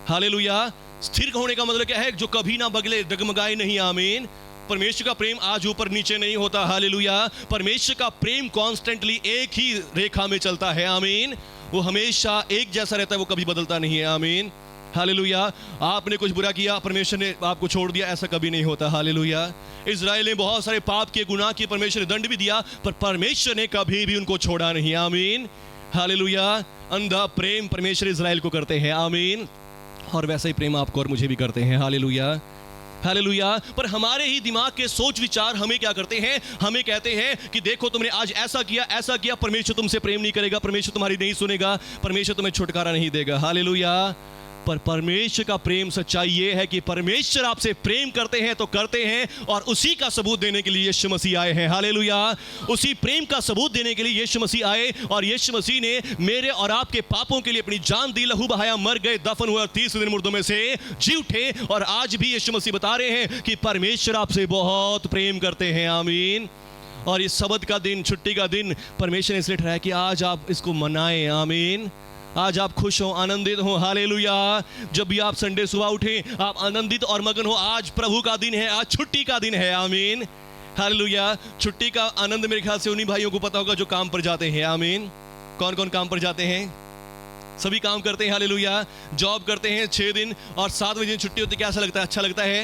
हालेलुया। स्थिर होने का मतलब क्या है, जो कभी ना बदले, डगमगाए नहीं, आमीन। परमेश्वर का प्रेम आज ऊपर नीचे नहीं होता, हालेलुया। परमेश्वर का प्रेम कॉन्स्टेंटली एक ही रेखा में चलता है, आमीन। वो हमेशा एक जैसा रहता है, वो कभी बदलता नहीं है, आमीन, हालेलुया। आपने कुछ बुरा किया, परमेश्वर ने आपको छोड़ दिया, ऐसा कभी नहीं होता, हालेलुया। इज़राइल ने बहुत सारे पाप किए, गुनाह किए, परमेश्वर ने दंड भी दिया, पर परमेश्वर ने कभी भी उनको छोड़ा नहीं, आमीन, हालेलुया। अंधा प्रेम परमेश्वर इज़राइल को करते हैं, आमीन, और वैसा ही प्रेम आपको और मुझे भी करते हैं, हालेलुया, हालेलुया। पर हमारे ही दिमाग के सोच विचार हमें क्या करते हैं, हमें कहते हैं कि देखो तुमने आज ऐसा किया, परमेश्वर तुमसे प्रेम नहीं करेगा, परमेश्वर तुम्हारी नहीं सुनेगा, परमेश्वर तुम्हें छुटकारा नहीं देगा, हालेलुया। पर परमेश्वर का प्रेम सच्चाई ये है कि परमेश्वर आपसे प्रेम करते हैं तो करते हैं, और उसी का सबूत देने के लिए यीशु मसीह आए हैं, हालेलुया। उसी प्रेम का सबूत देने के लिए यीशु मसीह आए, और यीशु मसीह ने मेरे और आपके पापों के लिए अपनी जान दी, लहू बहाया, मर गए, दफन हुए, 30 दिन मुर्दों में से जी उठे, और आज भी यीशु मसीह बता रहे हैं कि परमेश्वर आपसे बहुत प्रेम करते हैं, आमीन। और इस सबत का दिन, छुट्टी का दिन परमेश्वर ने इसलिए ठहराया कि आज आप इसको मनाएं, आमीन। आज आप खुश हो, आनंदित हो, हालेलुया। जब भी आप संडे सुबह उठें, आप आनंदित और मगन हो, आज प्रभु का दिन है, आज छुट्टी का दिन है, आमीन, हालेलुया। छुट्टी का आनंद मेरे ख्याल से उन्हीं भाइयों को पता होगा जो काम पर जाते हैं, आमीन। कौन कौन काम पर जाते हैं? सभी काम करते हैं, हालेलुया। जॉब करते हैं 6 दिन और 7 बजे छुट्टी होती है, कैसा लगता है? अच्छा लगता है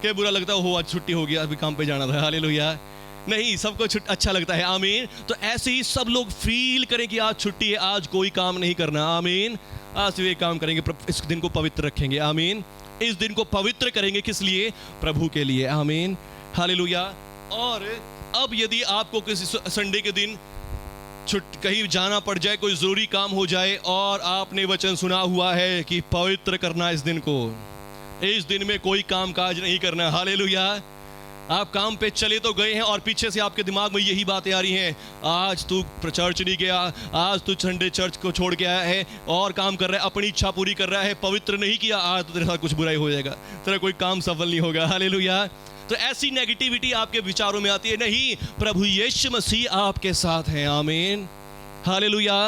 क्या बुरा लगता है? हो आज छुट्टी हो गया, अभी काम पे जाना था, हालेलुया। नहीं, सबको अच्छा लगता है, आमीन। तो ऐसे ही सब लोग फील करें कि आज छुट्टी है, आज कोई काम नहीं करना, आमीन। आज सिर्फ एक काम करेंगे, इस दिन को पवित्र रखेंगे, आमीन। इस दिन को पवित्र करेंगे, किस लिए? प्रभु के लिए, आमीन, हालेलुया। और अब यदि आपको किसी संडे के दिन कहीं जाना पड़ जाए, कोई जरूरी काम हो जाए, और आपने वचन सुना हुआ है कि पवित्र करना इस दिन को, इस दिन में कोई काम काज नहीं करना, हालेलुया। आप काम पे चले तो गए हैं और पीछे से आपके दिमाग में यही बातें आ रही हैं, आज तू चर्च नहीं गया, आज तू संडे चर्च को छोड़ के आया है और काम कर रहा है, अपनी इच्छा पूरी कर रहा है, पवित्र नहीं किया, आज तो तेरे साथ कुछ बुराई हो जाएगा, तेरा कोई काम सफल नहीं होगा, हालेलुया। तो ऐसी नेगेटिविटी आपके विचारों में आती है। नहीं, प्रभु यीशु मसीह आपके साथ हैं, आमीन, हालेलुया।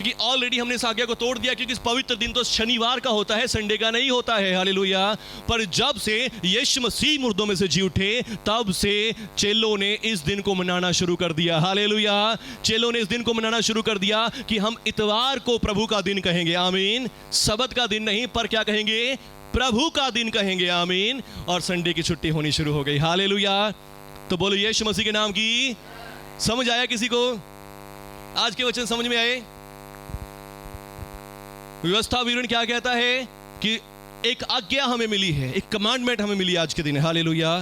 क्योंकि ऑलरेडी हमने इस आज्ञा को तोड़ दिया, क्योंकि इस पवित्र दिन तो शनिवार का होता है, संडे का नहीं होता है। हालेलुया। पर जब से यीशु मसीह मुर्दों में से जी उठे, तब से चेलों ने इस दिन को मनाना शुरू कर दिया। हालेलुया। चेलों ने इस दिन को मनाना शुरू कर दिया कि हम इतवार को प्रभु का दिन कहेंगे, आमीन। सबत का दिन नहीं, पर क्या कहेंगे? प्रभु का दिन कहेंगे, आमीन। और संडे की छुट्टी होनी शुरू हो गई। हालेलुया। तो बोलो यीशु मसीह के नाम की। समझ आया किसी को? आज के वचन समझ में आए? व्यवस्था विवरण क्या कहता है कि एक आज्ञा हमें मिली है, एक कमांडमेंट हमें मिली आज के दिन। हालेलुया।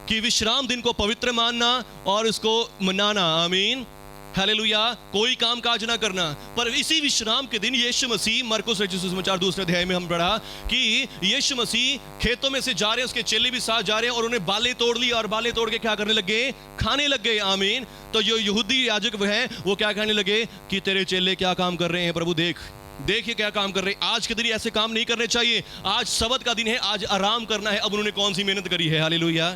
कि विश्राम दिन को पवित्र मानना और इसको मनाना, आमीन। हालेलुया। कोई काम काज ना करना। पर इसी विश्राम के दिन यीशु मसीह, मरकुस रचित सुसमाचार 2 अध्याय में हम पढ़ा कि यीशु मसीह खेतों में से जा रहे हैं, उसके चेले भी साथ जा रहे हैं, और उन्हें बालें तोड़ ली और बालें तोड़ के क्या करने लगे? खाने लग गए, आमीन। तो जो यहूदी याजक हैं वो क्या कहने लगे कि तेरे चेले क्या काम कर रहे हैं प्रभु, देखिए क्या काम कर रहे हैं। आज के दिन ऐसे काम नहीं करने चाहिए, आज सबत का दिन है, आज आराम करना है। अब उन्होंने कौन सी मेहनत करी है? हालेलुया।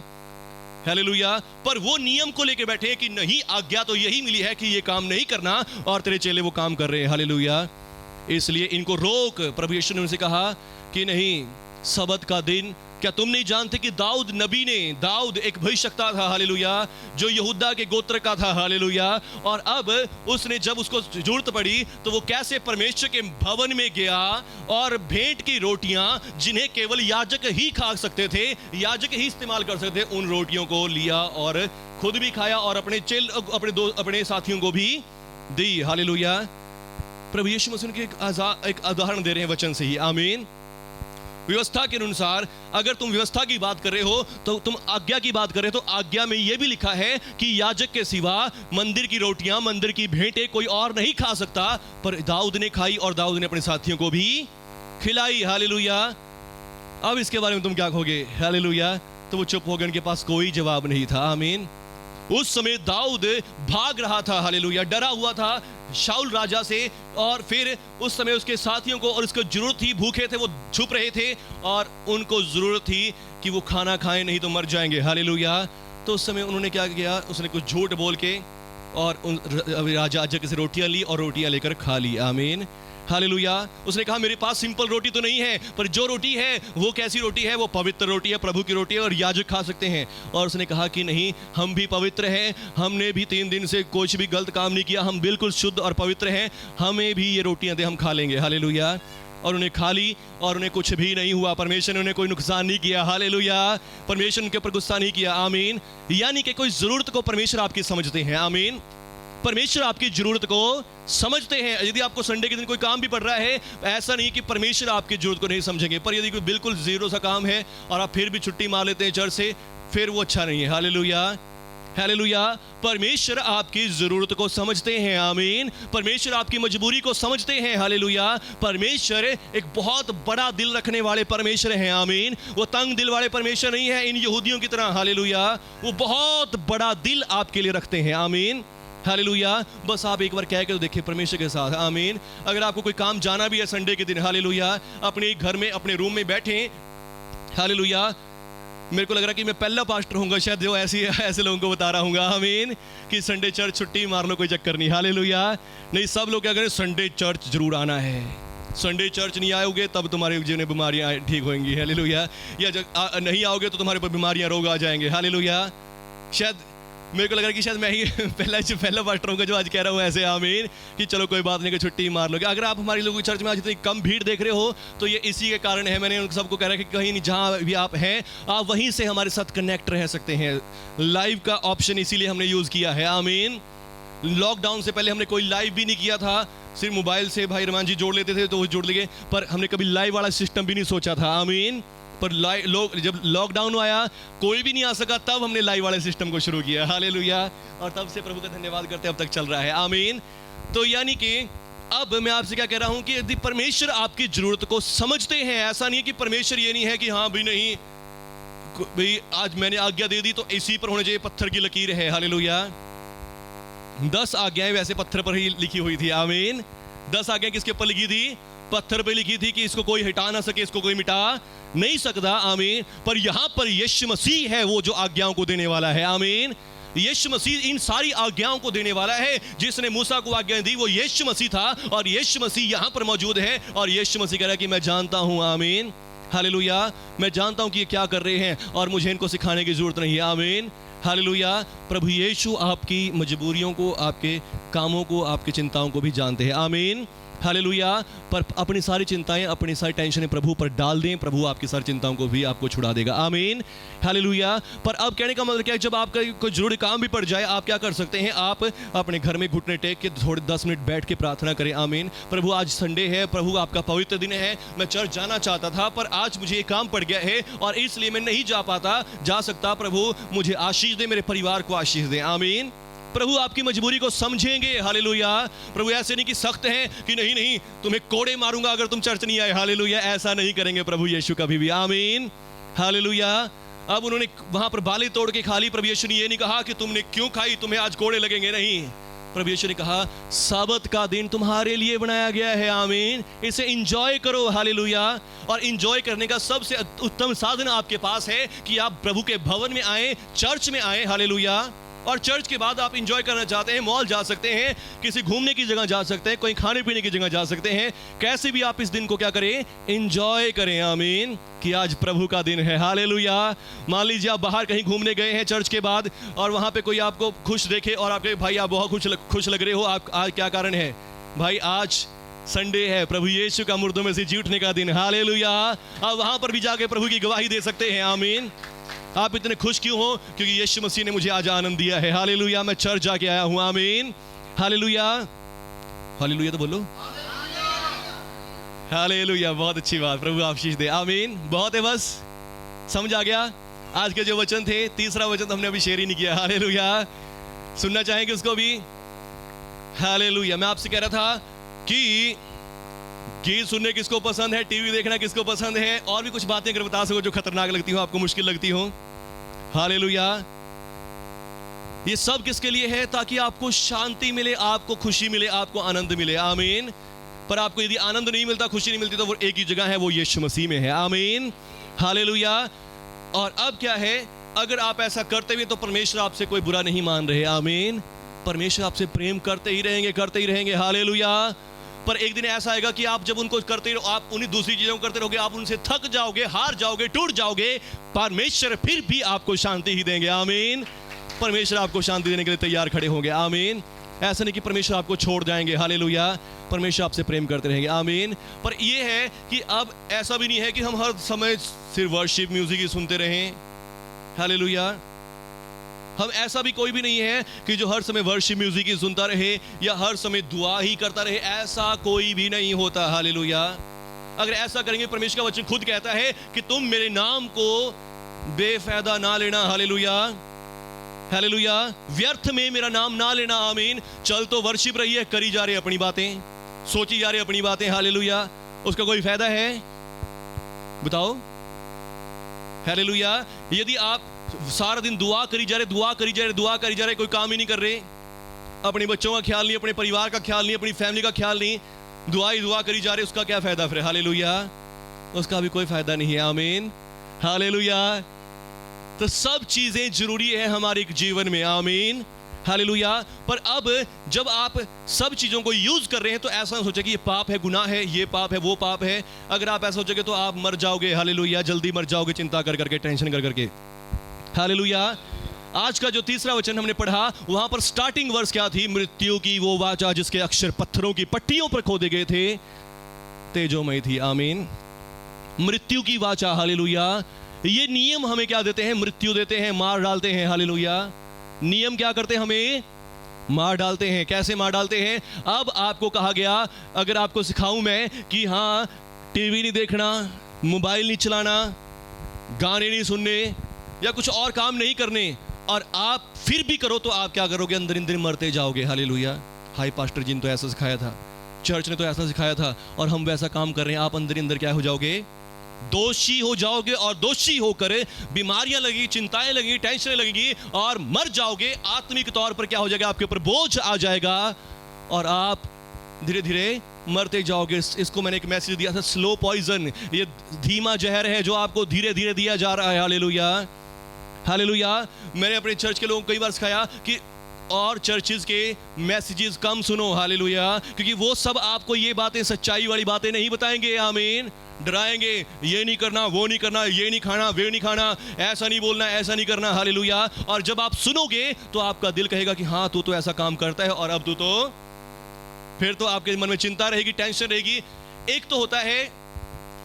हालेलुया। पर वो नियम को लेके बैठे कि नहीं, आज्ञा तो यही मिली है कि ये काम नहीं करना, और तेरे चेले वो काम कर रहे हैं। हालेलुया। इसलिए इनको रोक। प्रभु यीशु ने उनसे कहा कि नहीं, सबत का दिन, क्या तुम नहीं जानते कि दाऊद नबी ने, दाऊद एक भविष्यवक्ता था, हालेलुया, जो यहूदा के गोत्र का था, हालेलुया। और अब उसने जब उसको जरूरत पड़ी तो वो कैसे परमेश्वर के भवन में गया और भेंट की रोटियां, जिन्हें केवल याजक ही खा सकते थे, याजक ही इस्तेमाल कर सकते थे, उन रोटियों को लिया और खुद भी खाया और अपने साथियों को भी दी। हालेलुया। प्रभु यीशु मसीह के एक उदाहरण दे रहे हैं वचन से ही, आमीन। व्यवस्था के अनुसार अगर तुम व्यवस्था की बात कर रहे हो तो तुम आज्ञा की बात कर रहे हो, तो आज्ञा में यह भी लिखा है कि याजक के सिवा मंदिर की रोटियां, मंदिर की भेंटें कोई और नहीं खा सकता। पर दाऊद ने खाई और दाऊद ने अपने साथियों को भी खिलाई। हालेलुया। अब इसके बारे में तुम क्या कहोगे? हालेलुया। तो वो चुप हो गए, उनके पास कोई जवाब नहीं था, आमीन। उस समय दाऊद भाग रहा था, हालेलुया, डरा हुआ था शाऊल राजा से, और फिर उस समय उसके साथियों को और उसको जरूरत थी, भूखे थे, वो छुप रहे थे और उनको जरूरत थी कि वो खाना खाएं, नहीं तो मर जाएंगे। हालेलुया। तो उस समय उन्होंने क्या किया? उसने कुछ झूठ बोल के और राजा से रोटियां ली और रोटियां लेकर खा ली, आमीन। हालेलुया। उसने कहा मेरे पास सिंपल रोटी तो नहीं है, पर जो रोटी है वो कैसी रोटी है? वो पवित्र रोटी है, प्रभु की रोटी है, और याजक खा सकते हैं। और उसने कहा कि नहीं, हम भी पवित्र हैं, हमने भी 3 दिन से कुछ भी गलत काम नहीं किया, हम बिल्कुल शुद्ध और पवित्र हैं, हमें भी ये रोटियां दे, हम खा लेंगे। हालेलुया। और उन्हें खा ली और उन्हें कुछ भी नहीं हुआ, परमेश्वर ने उन्हें कोई नुकसान नहीं किया। हालेलुया। परमेश्वर उनके ऊपर गुस्सा नहीं किया, आमीन। यानी कि कोई जरूरत को परमेश्वर आपकी समझते हैं, आमीन। परमेश्वर आपकी जरूरत को समझते हैं। यदि आपको संडे के दिन कोई काम भी पड़ रहा है, ऐसा नहीं कि परमेश्वर आपकी जरूरत को नहीं समझेंगे, पर यदि कोई बिल्कुल जीरो सा काम है और आप फिर भी छुट्टी मार लेते हैं चर्च से, फिर वो अच्छा नहीं है। हालेलुया। हालेलुया। परमेश्वर आपकी जरूरत को समझते हैं, आमीन। परमेश्वर आपकी मजबूरी को समझते हैं, हालेलुया। परमेश्वर एक बहुत बड़ा दिल रखने वाले परमेश्वर हैं, आमीन। वो तंग दिल वाले परमेश्वर नहीं है इन यहूदियों की तरह, हालेलुया। वो बहुत बड़ा दिल आपके लिए रखते हैं, आमीन। हालेलुया। बस आप एक बार कह के तो देखिए परमेश्वर के साथ, आमीन। अगर आपको कोई काम जाना भी है संडे के दिन, हालेलुया, अपने घर में अपने रूम में बैठे, हालेलुया। मेरे को लग रहा है कि मैं पहला पास्टर हूँगा शायद जो ऐसे लोगों को बता रहा हूँगा, आमीन, कि संडे चर्च छुट्टी मार लो, कोई चक्कर नहीं। हालेलुया। नहीं, सब लोग क्या करें? संडे चर्च जरूर आना है। संडे चर्च नहीं आओगे तब तुम्हारे जीवन में बीमारियाँ ठीक होंगी, हालेलुया। या जब नहीं आओगे तो तुम्हारे पर बीमारियाँ, रोग आ जाएंगे, हालेलुया। शायद मेरे को लग रहा है कि शायद मैं ही पहला पास्टर होगा जो आज कह रहा हूँ ऐसे, आमीन, कि चलो कोई बात नहीं कि छुट्टी मार लोगे। अगर आप हमारी लोगों की चर्च में आज इतनी कम भीड़ देख रहे हो तो ये इसी के कारण है। मैंने उन सबको कह रहा है कि कहीं नहीं, जहाँ भी आप हैं आप वहीं से हमारे साथ कनेक्ट रह सकते हैं। लाइव का ऑप्शन इसीलिए हमने यूज़ किया है, आमीन। लॉकडाउन से पहले हमने कोई लाइव भी नहीं किया था, सिर्फ मोबाइल से भाई रमान जी जोड़ लेते थे तो वो जोड़ लिए, पर हमने कभी लाइव वाला सिस्टम भी नहीं सोचा था, आमीन। पर जब लॉकडाउन आया, कोई भी नहीं आ सका, तब हमने लाइव वाले सिस्टम को शुरू किया, हालेलुया। और तब से प्रभु का धन्यवाद करते अब तक चल रहा है, आमीन। तो यानी कि अब मैं आपसे क्या कह रहा हूं कि यदि परमेश्वर आपकी जरूरत को समझते हैं, ऐसा नहीं है कि परमेश्वर ये नहीं है कि हाँ भी नहीं भाई आज मैंने आज्ञा दे दी तो इसी पर होने चाहिए, पत्थर की लकीर है, हालेलुया। 10 आज्ञाएं वैसे पत्थर पर ही लिखी हुई थी, आमीन। 10 आज्ञाएं किसके ऊपर लिखी थी? पत्थर पे लिखी थी कि इसको कोई हटा ना सके, इसको कोई मिटा नहीं सकता, आमीन। पर यहां पर यीशु मसीह है वो जो आज्ञाओं को देने वाला है, आमीन। यीशु मसीह इन सारी आज्ञाओं को देने वाला है। जिसने मूसा को आज्ञा दी वो यीशु मसीह था, और यीशु मसीह यहां पर मौजूद है, और यीशु मसीह कह रहा है कि मैं जानता हूं, आमीन, हालेलुया, मैं जानता हूं कि ये क्या कर रहे हैं और मुझे इनको सिखाने की जरूरत नहीं है, आमीन, हालेलुया। प्रभु यीशु आपकी मजबूरियों को, आपके कामों को, आपकी चिंताओं को भी जानते हैं, आमीन, हालेलुया। पर अपनी सारी चिंताएं, अपनी सारी टेंशनें प्रभु पर डाल दें, प्रभु आपकी सारी चिंताओं को भी आपको छुड़ा देगा, आमीन, हालेलुया। पर अब कहने का मतलब क्या है, जब आपका कोई जरूरी काम भी पड़ जाए, आप क्या कर सकते हैं, आप अपने घर में घुटने टेक के थोड़े 10 मिनट बैठ के प्रार्थना करें, आमीन। प्रभु आज संडे है, प्रभु आपका पवित्र दिन है, मैं चर्च जाना चाहता था पर आज मुझे ये काम पड़ गया है और इसलिए मैं नहीं जा सकता, प्रभु मुझे आशीष दे, मेरे परिवार को आशीष दे, आमीन। प्रभु आपकी मजबूरी को समझेंगे, हालेलुया। प्रभु ऐसे नहीं कि सख्त हैं कि नहीं नहीं तुम्हें कोड़े मारूंगा अगर तुम चर्च नहीं आए, हालेलुया, ऐसा नहीं करेंगे प्रभु यीशु कभी भी, आमीन, हालेलुया। अब उन्होंने वहां पर बाली तोड़ के खा ली, प्रभु यीशु ने ये नहीं कहा कि तुमने क्यों खाई, तुम्हें आज कोड़े लगेंगे, नहीं, प्रभु यीशु ने कहा साबत का दिन तुम्हारे लिए बनाया गया है, आमीन, इसे एंजॉय करो, हालेलुया। और एंजॉय करने का सबसे उत्तम साधन आपके पास है कि आप प्रभु के भवन में आए, चर्च में आए, हालेलुया। और चर्च के बाद आप एंजॉय करना चाहते हैं, मॉल जा सकते हैं, किसी घूमने की जगह जा सकते हैं, कोई खाने पीने की जगह जा सकते हैं, कैसे भी आप इस दिन को क्या करें, एंजॉय करें, आमीन, कि आज प्रभु का दिन है, हालेलुया। मान लीजिए आप बाहर कहीं घूमने गए हैं चर्च के बाद और वहां पे कोई आपको खुश देखे और आपके भाई आप बहुत खुश लग रहे हो, आप आज क्या कारण है भाई, आज संडे है, प्रभु यीशु का मुर्दों में से जी उठने का दिन, हालेलुया। आप वहां पर भी जाके प्रभु की गवाही दे सकते हैं, आमीन। आप इतने खुश क्यों हो, क्योंकि यीशु मसीह ने मुझे आज आनंद दिया है, हालेलुया, मैं चर्च जाके आया हूं, आमीन, हालेलुया, हालेलुया तो बोलो, हालेलुया, बहुत अच्छी बात, प्रभु आशीष दे, आमीन। बहुत है, बस समझ आ गया। आज के जो वचन थे, तीसरा वचन तो हमने अभी शेयर ही नहीं किया, हालेलुया, सुनना चाहेंगे उसको भी, हालेलुया। मैं आपसे कह रहा था कि गीत सुनने किसको पसंद है, टीवी देखना किसको पसंद है, और भी कुछ बातें अगर बता सको जो खतरनाक लगती हो, आपको मुश्किल लगती हो, हालेलुया। ये सब किसके लिए है, ताकि आपको शांति मिले, आपको खुशी मिले, आपको आनंद मिले, आमीन। पर आपको यदि आनंद नहीं मिलता, खुशी नहीं मिलती, तो वो एक ही जगह है, वो यीशु मसीह में है, आमीन, हालेलुया। और अब क्या है, अगर आप ऐसा करते हुए तो परमेश्वर आपसे कोई बुरा नहीं मान रहे, आमीन, परमेश्वर आपसे प्रेम करते ही रहेंगे, हालेलुया। पर एक दिन ऐसा आएगा कि आप जब उनको करते रहो, आप उन्हीं दूसरी चीजों को करते रहोगे, आप उनसे थक जाओगे, हार जाओगे, टूट जाओगे, परमेश्वर फिर भी आपको शांति ही देंगे, आमीन। परमेश्वर आपको शांति देने के लिए तैयार खड़े होंगे, आमीन। ऐसा नहीं कि परमेश्वर आपको छोड़ जाएंगे, हालेलुया, परमेश्वर आपसे प्रेम करते रहेंगे, आमीन। पर यह है कि अब ऐसा भी नहीं है कि हम हर समय सिर्फ वर्शिप म्यूजिक ही सुनते रहें, हालेलुया। हम ऐसा भी कोई भी नहीं है कि जो हर समय वर्शिप म्यूजिक ही सुनता रहे या हर समय दुआ ही करता रहे, ऐसा कोई भी नहीं होता, हालेलुया। अगर ऐसा करेंगे, परमेश्वर का वचन खुद कहता है कि तुम मेरे नाम को बेफायदा ना लेना, हालेलुया, हालेलुया, व्यर्थ में मेरा नाम ना लेना, आमीन। चल तो वर्शिप रही है, करी जा रहे अपनी बातें, सोची जा रहे अपनी बातें, हालेलुया, उसका कोई फायदा है, बताओ, हालेलुया। यदि आप सारा दिन दुआ करी जा रहे, कोई काम ही नहीं कर रहे, अपने बच्चों का ख्याल नहीं, अपने परिवार का ख्याल नहीं, अपनी फैमिली का ख्याल नहीं, दुआ करी जा रहे, उसका क्या फायदा फिर, हालेलुया, उसका भी कोई फायदा नहीं है, आमीन, हालेलुया। तो सब चीजें जरूरी है हमारे जीवन में, आमीन, हालेलुया। पर अब जब आप सब चीजों को यूज कर रहे हैं तो ऐसा सोचे कि ये पाप है, गुनाह है, ये पाप है, वो पाप है। अगर आप ऐसा सोचोगे तो आप मर जाओगे, हालेलुया, जल्दी मर जाओगे, चिंता कर करके, टेंशन कर करके, हालेलुया। आज का जो तीसरा वचन हमने पढ़ा, वहां पर स्टार्टिंग वर्स क्या थी, मृत्यु की वो वाचा जिसके अक्षर पत्थरों की पट्टियों पर खोदे गए थे, तेजोमय थी, आमीन। मृत्यु की वाचा, हालेलुया। ये नियम हमें क्या देते हैं, मृत्यु देते हैं, मार डालते हैं, हालेलुया। नियम क्या करते हैं, हमें मार डालते हैं। कैसे मार डालते हैं? अब आपको कहा गया, अगर आपको सिखाऊं मैं कि हाँ टीवी नहीं देखना, मोबाइल नहीं चलाना, गाने नहीं सुनने या कुछ और काम नहीं करने, और आप फिर भी करो तो आप क्या करोगे, अंदर अंदर मरते जाओगे, हालेलुया। हाई पास्टर जी ने तो ऐसा सिखाया था, चर्च ने तो ऐसा सिखाया था, और हम वैसा काम कर रहे हैं। आप अंदर अंदर क्या हो जाओगे, दोषी हो जाओगे, और दोषी होकर बीमारियां लगेगी, चिंताएं लगेगी, टेंशनें लगेगी, और मर जाओगे। आत्मिक तौर पर क्या हो जाएगा, आपके ऊपर बोझ आ जाएगा और आप धीरे धीरे मरते जाओगे। इसको मैंने एक मैसेज दिया था, स्लो पॉइजन। ये धीमा जहर है जो आपको धीरे धीरे दिया जा रहा है, हालेलुया, हालेलुया। मैंने अपने चर्च के लोगों को कई बार सिखाया कि और चर्चिज के मैसेजेस कम सुनो, हालेलुया, क्योंकि वो सब आपको ये बातें, सच्चाई वाली बातें नहीं बताएंगे, आमीन। डराएंगे, ये नहीं करना, वो नहीं करना, ये नहीं खाना, वे नहीं खाना, ऐसा नहीं बोलना, ऐसा नहीं करना, हालेलुया। और जब आप सुनोगे तो आपका दिल कहेगा कि हाँ तू तो ऐसा काम करता है, और अब तू तो, फिर तो आपके मन में चिंता रहेगी, टेंशन रहेगी। एक तो होता है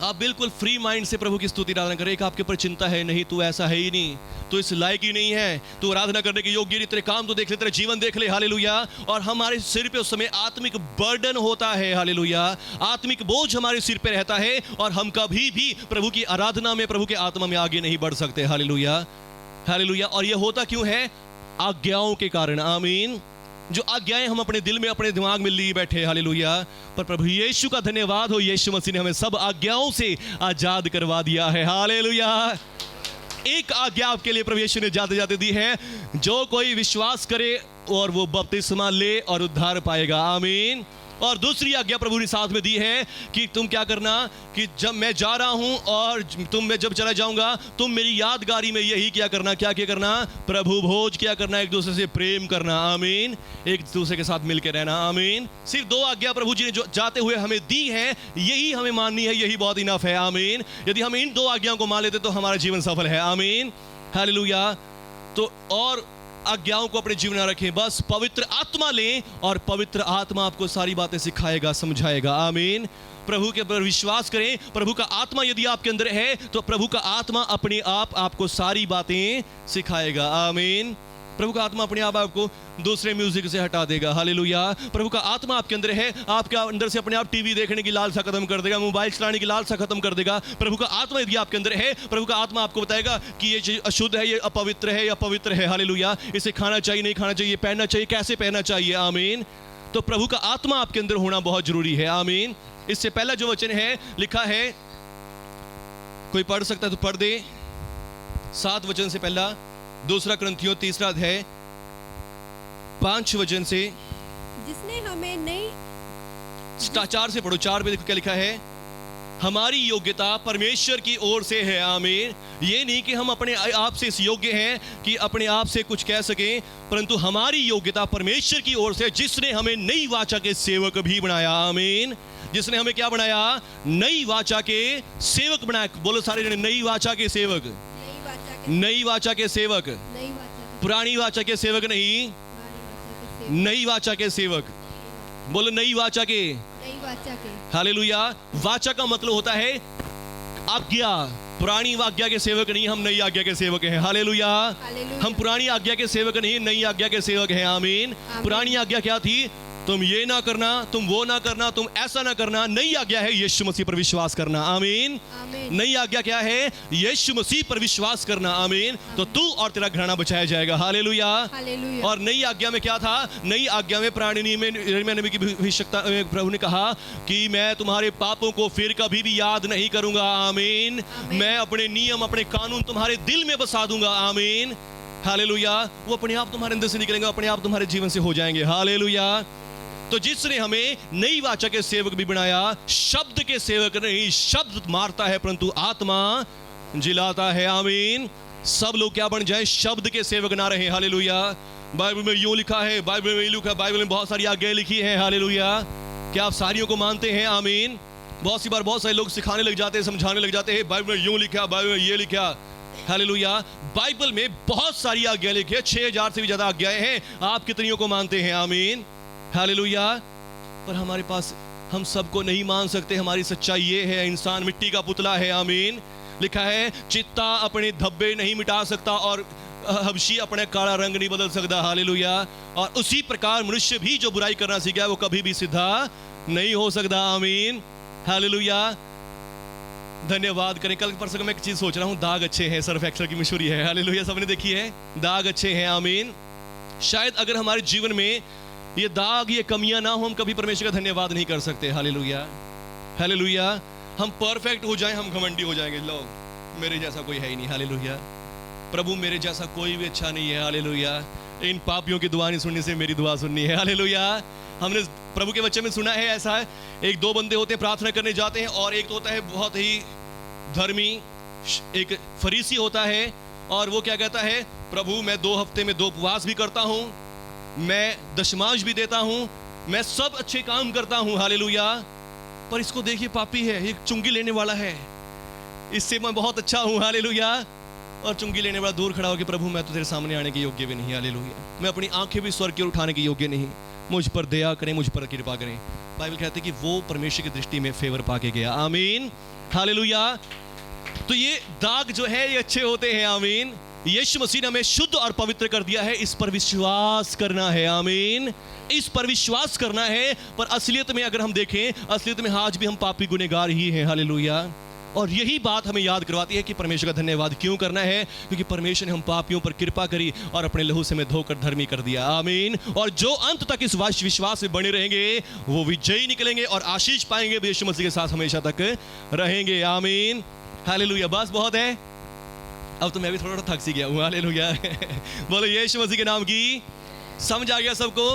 आप बिल्कुल फ्री माइंड से प्रभु की स्तुति आराधना करें, एक आपके ऊपर चिंता है, नहीं तू ऐसा है ही नहीं, तू इस लायक ही नहीं है, तू आराधना करने के योग्य नहीं, तेरे काम तो देख ले, तेरा जीवन देख ले, हालेलुया। और हमारे सिर पे उस समय आत्मिक बर्डन होता है, हालेलुया, आत्मिक बोझ हमारे सिर पे रहता है, और हम कभी भी प्रभु की आराधना में, प्रभु के आत्मा में आगे नहीं बढ़ सकते, हालेलुया, हालेलुया। और यह होता क्यों है? आज्ञाओं के कारण, आमीन। जो आज्ञाएं हम अपने दिल में, अपने दिमाग में लिए बैठे, हालेलुया। पर प्रभु यीशु का धन्यवाद हो, यीशु मसीह ने हमें सब आज्ञाओं से आजाद करवा दिया है, हालेलुया। एक आज्ञा आपके लिए प्रभु यीशु ने जाते जाते दी है, जो कोई विश्वास करे और वो बपतिस्मा ले और उद्धार पाएगा, आमीन। और दूसरी आज्ञा प्रभु ने साथ में दी है कि तुम क्या करना, कि जब मैं जा रहा हूं और मैं जब चला जाऊंगा, तुम मेरी यादगारी में यही क्या करना, क्या क्या करना, प्रभु भोज क्या करना, एक दूसरे से प्रेम करना, आमीन, एक दूसरे के साथ मिलकर रहना, आमीन। सिर्फ दो आज्ञा प्रभु जी ने जो जाते हुए हमें दी है, यही हमें माननी है, यही बहुत इनफ है, आमीन। यदि हम इन दो आज्ञाओं को मान लेते तो हमारा जीवन सफल है, आमीन, हालेलुया। तो और आज्ञाओं को अपने जीवन में रखें, बस पवित्र आत्मा लें और पवित्र आत्मा आपको सारी बातें सिखाएगा, समझाएगा, आमीन। प्रभु के ऊपर विश्वास करें, प्रभु का आत्मा यदि आपके अंदर है तो प्रभु का आत्मा अपने आप आपको सारी बातें सिखाएगा, आमीन। प्रभु का आत्मा अपने आप आपको दूसरे म्यूजिक से हटा देगा, हालेलुया। प्रभु का आत्मा आपके अंदर है, आपके अंदर से अपने आप टीवी देखने की लालसा खत्म कर देगा, मोबाइल चलाने की लालसा खत्म कर देगा। प्रभु का आत्मा यदि आपके अंदर है, प्रभु का आत्मा आपको बताएगा कि ये चीज अशुद्ध है, ये अपवित्र है, या पवित्र है, हालेलुया, इसे खाना चाहिए, नहीं खाना चाहिए, पहनना चाहिए, कैसे पहनना चाहिए, आमीन। तो प्रभु का आत्मा आपके अंदर होना बहुत जरूरी है, आमीन। इससे पहला जो वचन है लिखा है, कोई पढ़ सकता है तो पढ़ दे, 7 वचन से पहला, 2 कुरिन्थियों 3 अध्याय 5 वचन से, जिसने हमें नई 4 से पढ़ो, 4 पे देखो क्या लिखा है, हमारी योग्यता परमेश्वर की ओर से है, आमीन। ये नहीं कि हम अपने आप से इस योग्य हैं कि अपने आप से कुछ कह सकें, परंतु हमारी योग्यता परमेश्वर की ओर से, जिसने हमें नई वाचा के सेवक भी बनाया, आमीन। जिसने हमें क्या बनाया? नई वाचा के सेवक बनाया। बोलो सारे जने, नई वाचा के सेवक, नई वाचा के सेवक, पुरानी वाचा के सेवक नहीं, नई वाचा के सेवक। बोलो नई वाचा के, हालेलुया। वाचा का मतलब होता है आज्ञा। पुरानी आज्ञा के सेवक नहीं, हम नई आज्ञा के सेवक हैं, हालेलुया। हम पुरानी आज्ञा के सेवक नहीं, नई आज्ञा के सेवक हैं, आमीन। पुरानी आज्ञा क्या थी? तुम ये ना करना, तुम वो ना करना, तुम ऐसा ना करना। नई आज्ञा है यीशु मसीह पर विश्वास करना, आमीन। नई आज्ञा क्या है? यीशु मसीह पर विश्वास करना, आमीन। तो तू और तेरा घराना बचाया जाएगा, हालेलुया। और नई आज्ञा में क्या था? नई आज्ञा में प्राणी में यिर्मयाह नबी की भविष्यवक्ता प्रभु ने कहा कि मैं तुम्हारे पापों को फिर कभी भी याद नहीं करूंगा, आमीन। मैं अपने नियम, अपने कानून तुम्हारे दिल में बसा दूंगा, आमीन, हालेलुया। वो अपने आप तुम्हारे अंदर से निकलेंगे, अपने आप तुम्हारे जीवन से हो जाएंगे, हालेलुया। तो जिसने हमें नई वाचा के सेवक भी बनाया, शब्द के सेवक नहीं। शब्द मारता है परंतु आत्मा जिलाता है, आमीन। सब लोग क्या बन जाए? शब्द के सेवक ना रहे, हालेलुया। बाइबल में यूं लिखा है, बाइबल में लिखा, बाइबल में बहुत सारी आज्ञाएं लिखी है, हालेलुया। क्या आप सारियों को मानते हैं? आमीन। बहुत सी बार बहुत सारे लोग सिखाने लग जाते हैं, समझाने लग जाते हैं, बाइबल में यूं लिखा, बाइबल में ये लिखा, हालेलुया। बाइबल में बहुत सारी आज्ञाएं लिखी है, 6000 से भी ज्यादा आज्ञाएं हैं। आप कितनियों को मानते हैं? आमीन, हालेलुया। पर हमारे पास, हम सबको नहीं मान सकते। हमारी सच्चाई ये है, इंसान मिट्टी का पुतला है, आमीन। लिखा है, चित्ता अपने धब्बे नहीं मिटा सकता और हबशी अपने काला रंग नहीं बदल सकता, हालेलुया। और उसी प्रकार मनुष्य भी जो बुराई करना सीख गया, वो कभी भी सीधा नहीं हो सकता, आमीन, हालेलुया। धन्यवाद करें। कल परसों मैं एक चीज सोच रहा हूँ, दाग अच्छे हैं, सर्फ एक्सेल की मशहूरी है, हालेलुया। सबने देखी है, दाग अच्छे हैं, आमीन। शायद अगर हमारे जीवन में ये दाग, ये कमियां ना हो, हम कभी परमेश्वर का धन्यवाद नहीं कर सकते, हालेलुया, हालेलुया। हम परफेक्ट हो जाएं, हम घमंडी हो जाएंगे, लोग मेरे जैसा कोई है ही नहीं, हालेलुया। प्रभु मेरे जैसा कोई भी अच्छा नहीं है, हालेलुया। इन पापियों की दुआ नहीं सुनने से मेरी दुआ सुननी है, हालेलुया। हमने प्रभु के वचन में सुना है, ऐसा है, 1-2 बंदे होते हैं, प्रार्थना करने जाते हैं, और एक तो होता है बहुत ही धर्मी, एक फरीसी होता है, और वो क्या कहता है, प्रभु मैं 2 हफ्ते में 2 उपवास भी करता हूं, मैं दशमांश भी देता हूं, मैं सब अच्छे काम करता हूं, हालेलुया, पर इसको देखिए पापी है, एक चुंगी लेने वाला है, इससे मैं बहुत अच्छा हूं, हालेलुया। और चुंगी लेने वाला दूर खड़ा हो कि प्रभु मैं तो तेरे सामने आने के योग्य भी नहीं, हालेलुया, मैं अपनी आंखें भी स्वर्ग की ओर उठाने के योग्य नहीं, मुझ पर दया करें, मुझ पर कृपा करें। बाइबल कहते हैं कि वो परमेश्वर की दृष्टि में फेवर पाके गया, आमीन, हालेलुया। तो ये दाग जो है ये अच्छे होते हैं, आमीन। यीशु मसीह ने हमें शुद्ध और पवित्र कर दिया है, इस पर विश्वास करना है, आमीन, इस पर विश्वास करना है। पर असलियत में अगर हम देखें, असलियत में आज भी हम पापी गुनहगार ही हैं, हालेलुया। और यही बात हमें याद करवाती है कि परमेश्वर का धन्यवाद क्यों करना है, क्योंकि परमेश्वर ने हम पापियों पर कृपा करी और अपने लहू से हमें धोकर धर्मी कर दिया, आमीन। और जो अंत तक इस विश्वास में बने रहेंगे वो विजयी निकलेंगे और आशीष पाएंगे, यीशु मसीह के साथ हमेशा तक रहेंगे, आमीन, हालेलुया। बस बहुत है, अब तो मैं भी थोड़ा थक सी गया हूँ, हालेलुया। बोलो यीशु मसीह के नाम की। समझ आ गया सबको?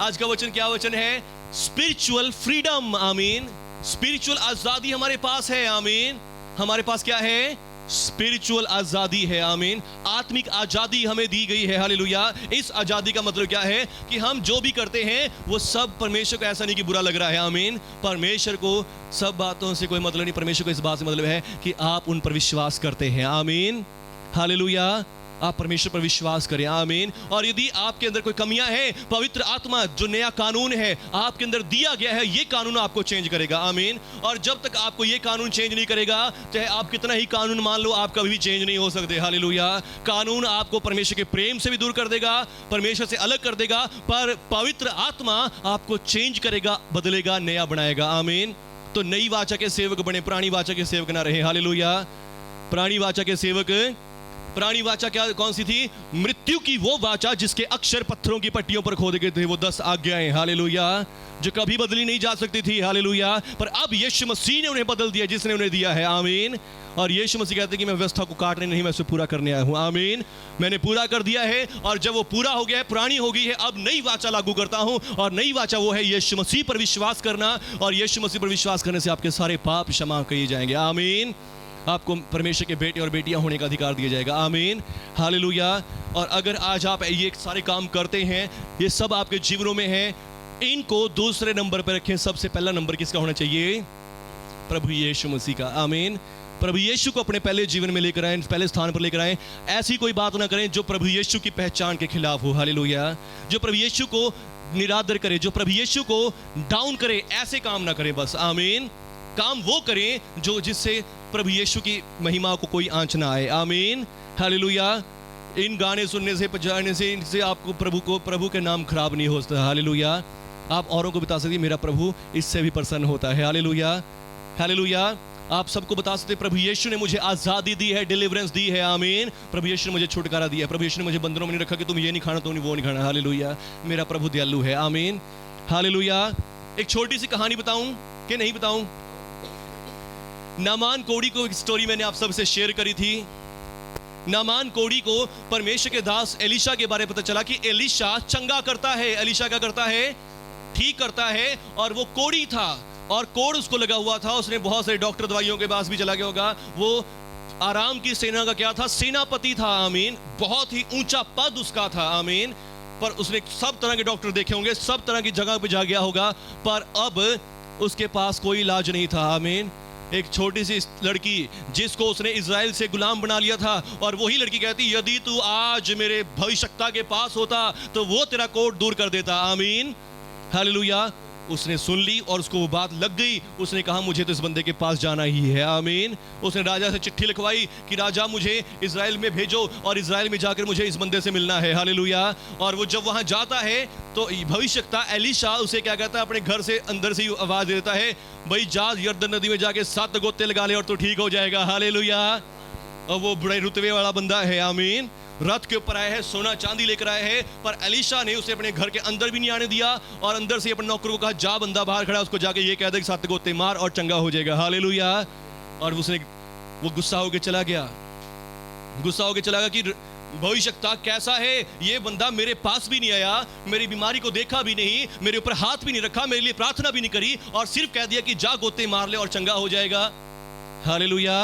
आज का वचन क्या वचन है? स्पिरिचुअल फ्रीडम, आमीन। स्पिरिचुअल आजादी हमारे पास है, आमीन। हमारे पास क्या है? स्पिरिचुअल आजादी है, आमीन। आत्मिक आजादी हमें दी गई है, हालेलुया। इस आजादी का मतलब क्या है कि हम जो भी करते हैं वो सब परमेश्वर को ऐसा नहीं कि बुरा लग रहा है, आमीन। परमेश्वर को सब बातों से कोई मतलब नहीं, परमेश्वर को इस बात से मतलब है कि आप उन पर विश्वास करते हैं, आमीन, हालेलुया। आप परमेश्वर पर विश्वास करें, आमीन। और यदि आपके अंदर कोई कमियां हैं, पवित्र आत्मा जो नया कानून है आपके अंदर दिया गया है, ये कानून आपको चेंज करेगा, आमीन। और जब तक आपको ये कानून चेंज नहीं करेगा, चाहे आप कितना ही कानून मान लो, आप कभी भी चेंज नहीं हो सकते, हालेलुया। कानून आपको परमेश्वर के प्रेम से भी दूर कर देगा, परमेश्वर से अलग कर देगा, पर पवित्र आत्मा आपको चेंज करेगा, बदलेगा, नया बनाएगा, आमीन। तो नई वाचा के सेवक बने, पुरानी वाचा के सेवक ना रहे, हालेलुया। पुरानी वाचा के सेवक, पुरानी वाचा क्या कौन सी थी? मृत्यु की वो वाचा जिसके अक्षर पत्थरों की पट्टियों पर खोदे गए थे, वो 10 आज्ञाएं, हालेलुया, जो कभी बदली नहीं जा सकती थी, हालेलुया। पर अब यीशु मसीह ने उन्हें बदल दिया, जिसने उन्हें दिया है, आमीन। और यीशु मसीह कहते हैं कि मैं व्यवस्था को काटने नहीं, मैं उसे पूरा करने आया हूं, आमीन। मैंने पूरा कर दिया है, और जब वो पूरा हो गया है, पुरानी हो गई है, अब नई वाचा लागू करता हूं। और नई वाचा वो है यीशु मसीह पर विश्वास करना, और यीशु मसीह पर विश्वास करने से आपके सारे पाप क्षमा किए जाएंगे, आमीन। आपको परमेश्वर के बेटे और बेटियां होने का अधिकार दिया जाएगा, आमीन, हालेलुया। और अगर आज आप ये सारे काम करते हैं, ये सब आपके जीवनों में है, इनको दूसरे नंबर पर रखें। सबसे पहला नंबर किसका होना चाहिए? प्रभु यीशु मसीह का, आमीन। प्रभु यीशु को अपने पहले जीवन में लेकर आए, पहले स्थान पर लेकर आए। ऐसी कोई बात ना करें जो प्रभु यीशु की पहचान के खिलाफ हो, हालेलुया। जो प्रभु यीशु को निरादर करे, जो प्रभु यीशु को डाउन करे, ऐसे काम ना करें, बस, आमीन। काम वो करें जो जिससे प्रभु यीशु की महिमा को कोई आंच ना आए, आमीन, हालेलुया। इन गाने सुनने से, बजाने से, इनसे आपको प्रभु के नाम खराब नहीं हो सकता, हालेलुया। आप औरों को बता सकते मेरा प्रभु इससे भी प्रसन्न होता है, हालेलुया, हालेलुया। आप सबको बता सकते प्रभु यीशु ने मुझे आजादी दी है, डिलीवरेंस दी है, आमीन। प्रभु यीशु ने मुझे छुटकारा दिया है, प्रभु यीशु ने मुझे बंधनों में नहीं रखा कि तुम ये नहीं खाना, तुम वो नहीं खाना, हालेलुया। मेरा प्रभु दयालु है, आमीन, हालेलुया। एक छोटी सी कहानी बताऊं कि नहीं बताऊं? नामान कोड़ी को एक स्टोरी मैंने आप सबसे शेयर करी थी। नामान कोड़ी को परमेश्वर के दास एलिशा के बारे में पता चला कि एलिशा चंगा करता है। एलिशा क्या करता है? ठीक करता है। और वो कोड़ी था और कोड़ उसको लगा हुआ था, उसने बहुत सारे डॉक्टर दवाइयों के पास भी चला गया होगा। वो आराम की सेना का क्या था? सेनापति था, आमीन। बहुत ही ऊंचा पद उसका था, आमीन। पर उसने सब तरह के डॉक्टर देखे होंगे, सब तरह की जगह पे जा गया होगा, पर अब उसके पास कोई इलाज नहीं था, आमीन। एक छोटी सी लड़की जिसको उसने इज़राइल से गुलाम बना लिया था, और वही लड़की कहती यदि तू आज मेरे भविष्यवक्ता के पास होता तो वो तेरा कोट दूर कर देता, आमीन, हालेलुया। उसने सुन ली और उसको वो बात लग गई। उसने कहा मुझे तो इस बंदे के पास जाना ही है, आमीन। उसने राजा से चिट्ठी लिखवाई कि राजा मुझे इज़राइल में भेजो और इज़राइल में जाकर मुझे इस बंदे से मिलना है, हालेलुया। और वो जब वहां जाता है तो भविष्यवक्ता एलिशा उसे क्या कहता है? अपने घर से अंदर से ही आवाज देता है, भाई जा यरदन नदी में जाके 7 गोते लगा ले और तो ठीक हो जाएगा, हालेलुया। और वो बड़े रुतबे वाला बंदा है, आमीन। रथ के ऊपर आया है, सोना चांदी लेकर आया है, पर एलिशा ने उसे अपने घर के अंदर भी नहीं आने दिया। और अंदर से अपने नौकर को कहा जा बंदा बाहर खड़ा, उसको जाके ये कह दे 7 गोते मार और चंगा हो जाएगा, हालेलुया। और वो गुस्सा होकर चला गया, गुस्सा होकर चला गया कि भविष्यवक्ता कैसा है ये बंदा, मेरे पास भी नहीं आया, मेरी बीमारी को देखा भी नहीं, मेरे ऊपर हाथ भी नहीं रखा, मेरे लिए प्रार्थना भी नहीं करी, और सिर्फ कह दिया कि जा गोते मार ले और चंगा हो जाएगा, हालेलुया।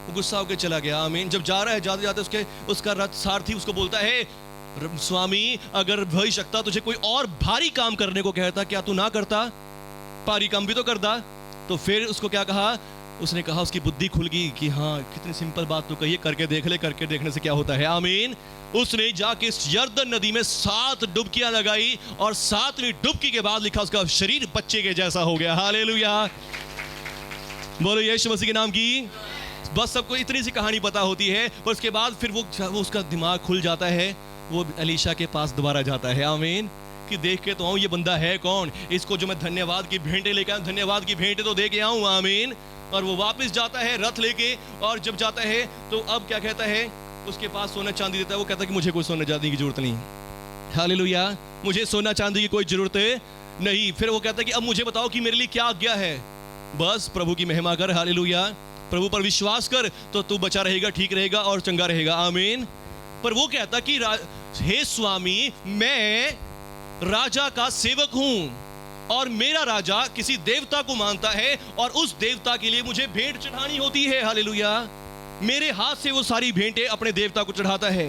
वो गुस्सा होकर चला गया। आमीन। जब जा रहा है, जाते जाते उसका रथ सारथी उसको बोलता है, स्वामी अगर भई सकता तुझे कोई और भारी काम करने को कहता, क्या तू ना करता? भारी काम भी तो करता। तो फिर उसको क्या कहा? उसने कहा, उसकी बुद्धि खुल गई कि हाँ कितनी सिंपल बात तो कही, करके देख ले, करके देखने से क्या होता है। आमीन। उसने जाके इस यरदन नदी में 7 डुबकियां लगाई और 7वीं डुबकी के बाद लिखा उसका शरीर बच्चे के जैसा हो गया। हालेलुया। बोलो यीशु मसीह के नाम की। बस सबको इतनी सी कहानी पता होती है, पर उसके बाद फिर वो उसका दिमाग खुल जाता है, वो एलीशा के पास दोबारा जाता है। आमीन। कि देख के तो आऊं ये बंदा है कौन, इसको जो मैं धन्यवाद की भेंटें लेके आऊं, धन्यवाद की भेंटें तो दे के आऊं। आमीन। और वो वापस जाता है रथ लेके, और जब जाता है तो अब क्या कहता है, उसके पास सोना चांदी देता है। वो कहता है कि मुझे कोई सोना चांदी की जरूरत नहीं। हालेलुया। मुझे सोना चांदी की कोई जरूरत नहीं। फिर वो कहता है कि अब मुझे बताओ कि मेरे लिए क्या आज्ञा है। बस प्रभु की महिमा कर। हालेलुया। प्रभु पर विश्वास कर तो तू बचा रहेगा, ठीक रहेगा और चंगा रहेगा। आमीन। पर वो कहता कि हे स्वामी, मैं राजा का सेवक हूं और मेरा राजा किसी देवता को मानता है और उस देवता के लिए मुझे भेंट चढ़ानी होती है। हालेलुया। मेरे हाथ से वो सारी भेंटें अपने देवता को चढ़ाता है।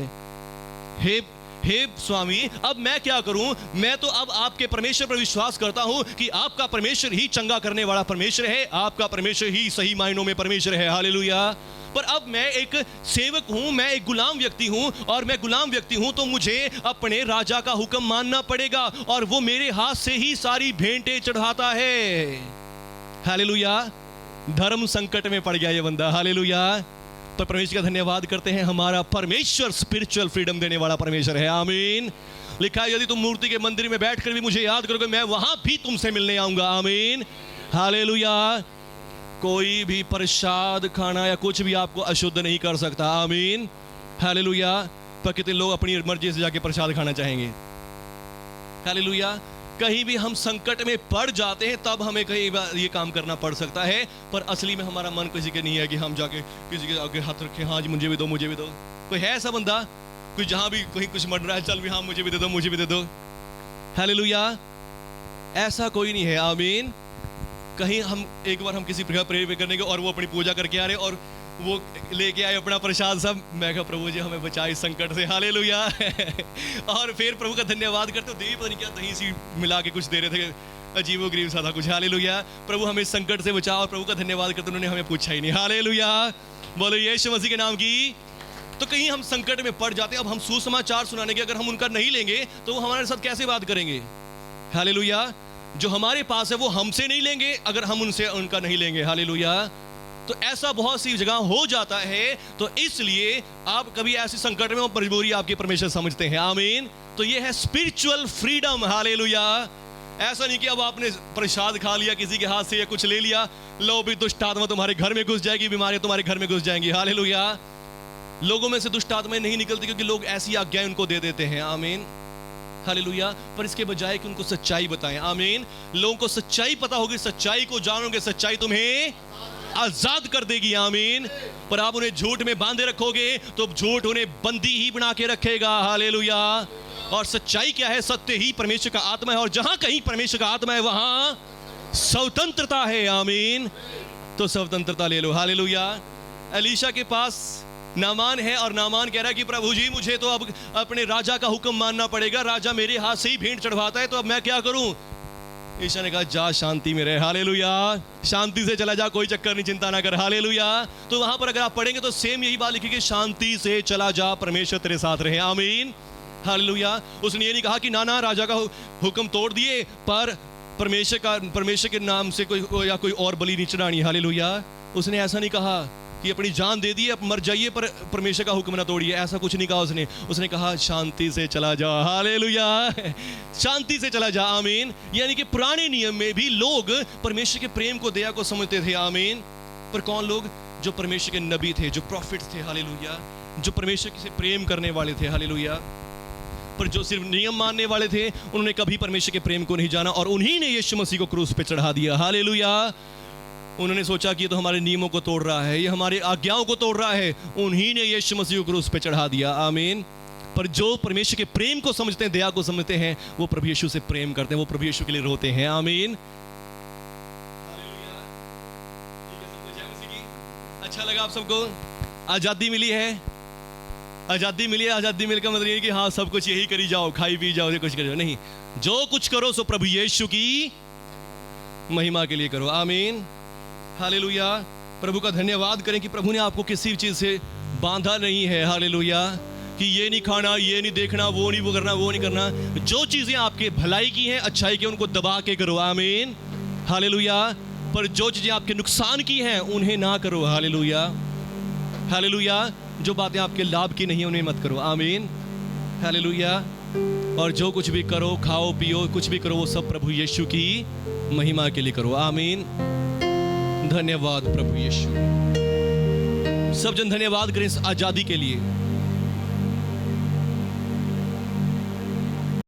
हे स्वामी, अब मैं क्या करूं? मैं तो अब आपके परमेश्वर पर विश्वास करता हूं कि आपका परमेश्वर ही चंगा करने वाला परमेश्वर है, आपका परमेश्वर ही सही मायनों में परमेश्वर है। हालेलुया। पर अब मैं एक सेवक हूं, मैं एक गुलाम व्यक्ति हूं, और मैं गुलाम व्यक्ति हूं तो मुझे अपने राजा का हुक्म मानना पड़ेगा, और वो मेरे हाथ से ही सारी भेंटें चढ़ाता है। हालेलुया। धर्म संकट में पड़ गया ये बंदा। हालेलुया। पर परमेश्वर का धन्यवाद करते हैं, हमारा परमेश्वर स्पिरिचुअल फ्रीडम देने वाला परमेश्वर है। आमीन। लिखा है, यदि तुम मूर्ति के मंदिर में बैठकर भी मुझे याद करोगे, मैं वहां भी तुमसे मिलने आऊंगा। आमीन। हालेलुया। कोई भी प्रसाद खाना या कुछ भी आपको अशुद्ध नहीं कर सकता। आमीन। हालेलुया। पर कितने लोग अपनी मर्जी से जाके प्रसाद खाना चाहेंगे। हालेलुया। कहीं भी हम संकट में पड़ जाते हैं तब हमें कहीं ये काम करना पड़ सकता है, पर असली में हमारा मन किसी के नहीं है कि हम जाके किसी के आगे हाथ रखें, हाँ जी मुझे भी दो, मुझे भी दो। कोई है ऐसा बंदा? कोई जहां भी कहीं कुछ मर रहा है, चल भी हाँ मुझे भी दे दो, मुझे भी दे दो। हालेलुया। ऐसा कोई नहीं है। आमीन। कहीं हम एक बार हम किसी प्रेयर करने के और वो अपनी पूजा करके आ रहे और वो लेके आए अपना प्रसाद सब। मैं कहा प्रभु जी हमें बचाए इस संकट से। हालेलुया। और फिर प्रभु का धन्यवाद करते हो, देवी पता नहीं क्या दही सी मिला के कुछ दे रहे थे, अजीबो गरीब सा था कुछ। हालेलुया। प्रभु हमें इस संकट से बचाओ, और प्रभु का धन्यवाद करते उन्होंने हमें पूछा ही नहीं। हालेलुया। बोलो यीशु मसीह के नाम की। तो कहीं हम संकट में पड़ जाते हैं, अब हम सुसमाचार सुनाने के अगर हम उनका नहीं लेंगे तो वो हमारे साथ कैसे बात करेंगे? हालेलुया। जो हमारे पास है वो हमसे नहीं लेंगे अगर हम उनसे उनका नहीं लेंगे। हालेलुया। तो ऐसा बहुत सी जगह हो जाता है, तो इसलिए आप कभी ऐसे संकट में मजबूरी आपके परमेश्वर समझते हैं। आमीन। तो ये है स्पिरिचुअल फ्रीडम। हालेलुया। ऐसा नहीं कि अब आपने प्रसाद खा लिया किसी के हाथ से या कुछ ले लिया, लो भी दुष्ट आत्मा तुम्हारे घर में घुस जाएगी, बीमारियां तुम्हारे घर में घुस जाएंगी। हालेलुया। लोगों में से दुष्ट आत्माएं नहीं निकलती क्योंकि लोग ऐसी आज्ञाएं उनको दे देते हैं। आमीन। हालेलुया। पर इसके बजाय कि उनको सच्चाई बताएं। आमीन। लोगों को सच्चाई पता होगी, सच्चाई को जानोगे, सच्चाई तुम्हें आजाद कर देगी। आमीन। पर आप उन्हें झूठ में बांधे रखोगे तो झूठ उन्हें बंदी ही बना के रखेगा। हालेलुया। और सच्चाई क्या है? सत्य ही परमेश्वर का आत्मा है, और जहां कहीं परमेश्वर का आत्मा है वहां स्वतंत्रता है। आमीन। तो स्वतंत्रता ले लो। हालेलुया। एलीशा के पास नामान है और नामान कह रहा है कि प्रभु जी मुझे तो अब अपने राजा का हुक्म मानना पड़ेगा, राजा मेरे हाथ से ही भेंट चढ़वाता है, तो अब मैं क्या करूं? ईशा ने कहा जा शांति में रहे। हालेलुया। शांति से चला जा, कोई चक्कर नहीं, चिंता ना कर। हालेलुया। तो वहां पर अगर आप पढ़ेंगे तो सेम यही बात लिखी कि शांति से चला जा, परमेश्वर तेरे साथ रहे। आमीन। हालेलुया। उसने ये नहीं कहा कि ना राजा का हुक्म तोड़ दिए पर परमेश्वर के नाम से कोई या कोई और बलि नहीं चढ़ानी। हालेलुया। उसने ऐसा नहीं कहा कि अपनी जान दे दी अब मर जाइए पर परमेश्वर का हुक्म ना तोड़िए, ऐसा कुछ नहीं कहा उसने। उसने कहा शांति से चला जा। हालेलुया। शांति से चला जा। आमीन। यानी कि पुराने नियम में भी लोग परमेश्वर के प्रेम को, दया को समझते थे। आमीन। पर कौन लोग? जो परमेश्वर के नबी थे, जो प्रॉफिट्स थे। हालेलुया। जो परमेश्वर से प्रेम करने वाले थे। हालेलुया। पर जो सिर्फ नियम मानने वाले थे उन्होंने कभी परमेश्वर के प्रेम को नहीं जाना, और उन्हीं ने यीशु मसीह को क्रूस पे चढ़ा दिया। हालेलुया। उन्होंने सोचा कि ये तो हमारे नियमों को तोड़ रहा है, ये हमारी आज्ञाओं को तोड़ रहा है, उन्हीं ने यीशु मसीह को क्रूस पे चढ़ा दिया। आमीन। पर जो परमेश्वर के प्रेम को समझते हैं, दया को समझते हैं, वो प्रभु यीशु से प्रेम करते हैं, वो प्रभु यीशु के लिए रोते हैं। आमीन। अच्छा लगा आप सबको? आज़ादी मिली है, आज़ादी मिली है। आज़ादी मिलकर मतलब ये कि हाँ सब कुछ यही करी जाओ, खाई पी जाओ, ये कुछ करो नहीं, जो कुछ करो सो प्रभु यीशु की महिमा के लिए करो। आमीन, हालेलुया। प्रभु का धन्यवाद करें कि प्रभु ने आपको किसी चीज़ से बांधा नहीं है। हालेलुया, कि ये नहीं खाना, ये नहीं देखना, वो नहीं वो करना, वो नहीं करना। जो चीज़ें आपके भलाई की हैं, अच्छाई की, उनको दबा के करो। आमीन, हालेलुया। पर जो चीज़ें आपके नुकसान की हैं उन्हें ना करो। Hallelujah, hallelujah. जो बातें आपके लाभ की नहीं उन्हें मत करो। आमीन, हालेलुया। और जो कुछ भी करो, खाओ पियो, कुछ भी करो, वो सब प्रभु यीशु की महिमा के लिए करो। आमीन, धन्यवाद प्रभु यीशु। सब जन धन्यवाद करें इस आज़ादी के लिए।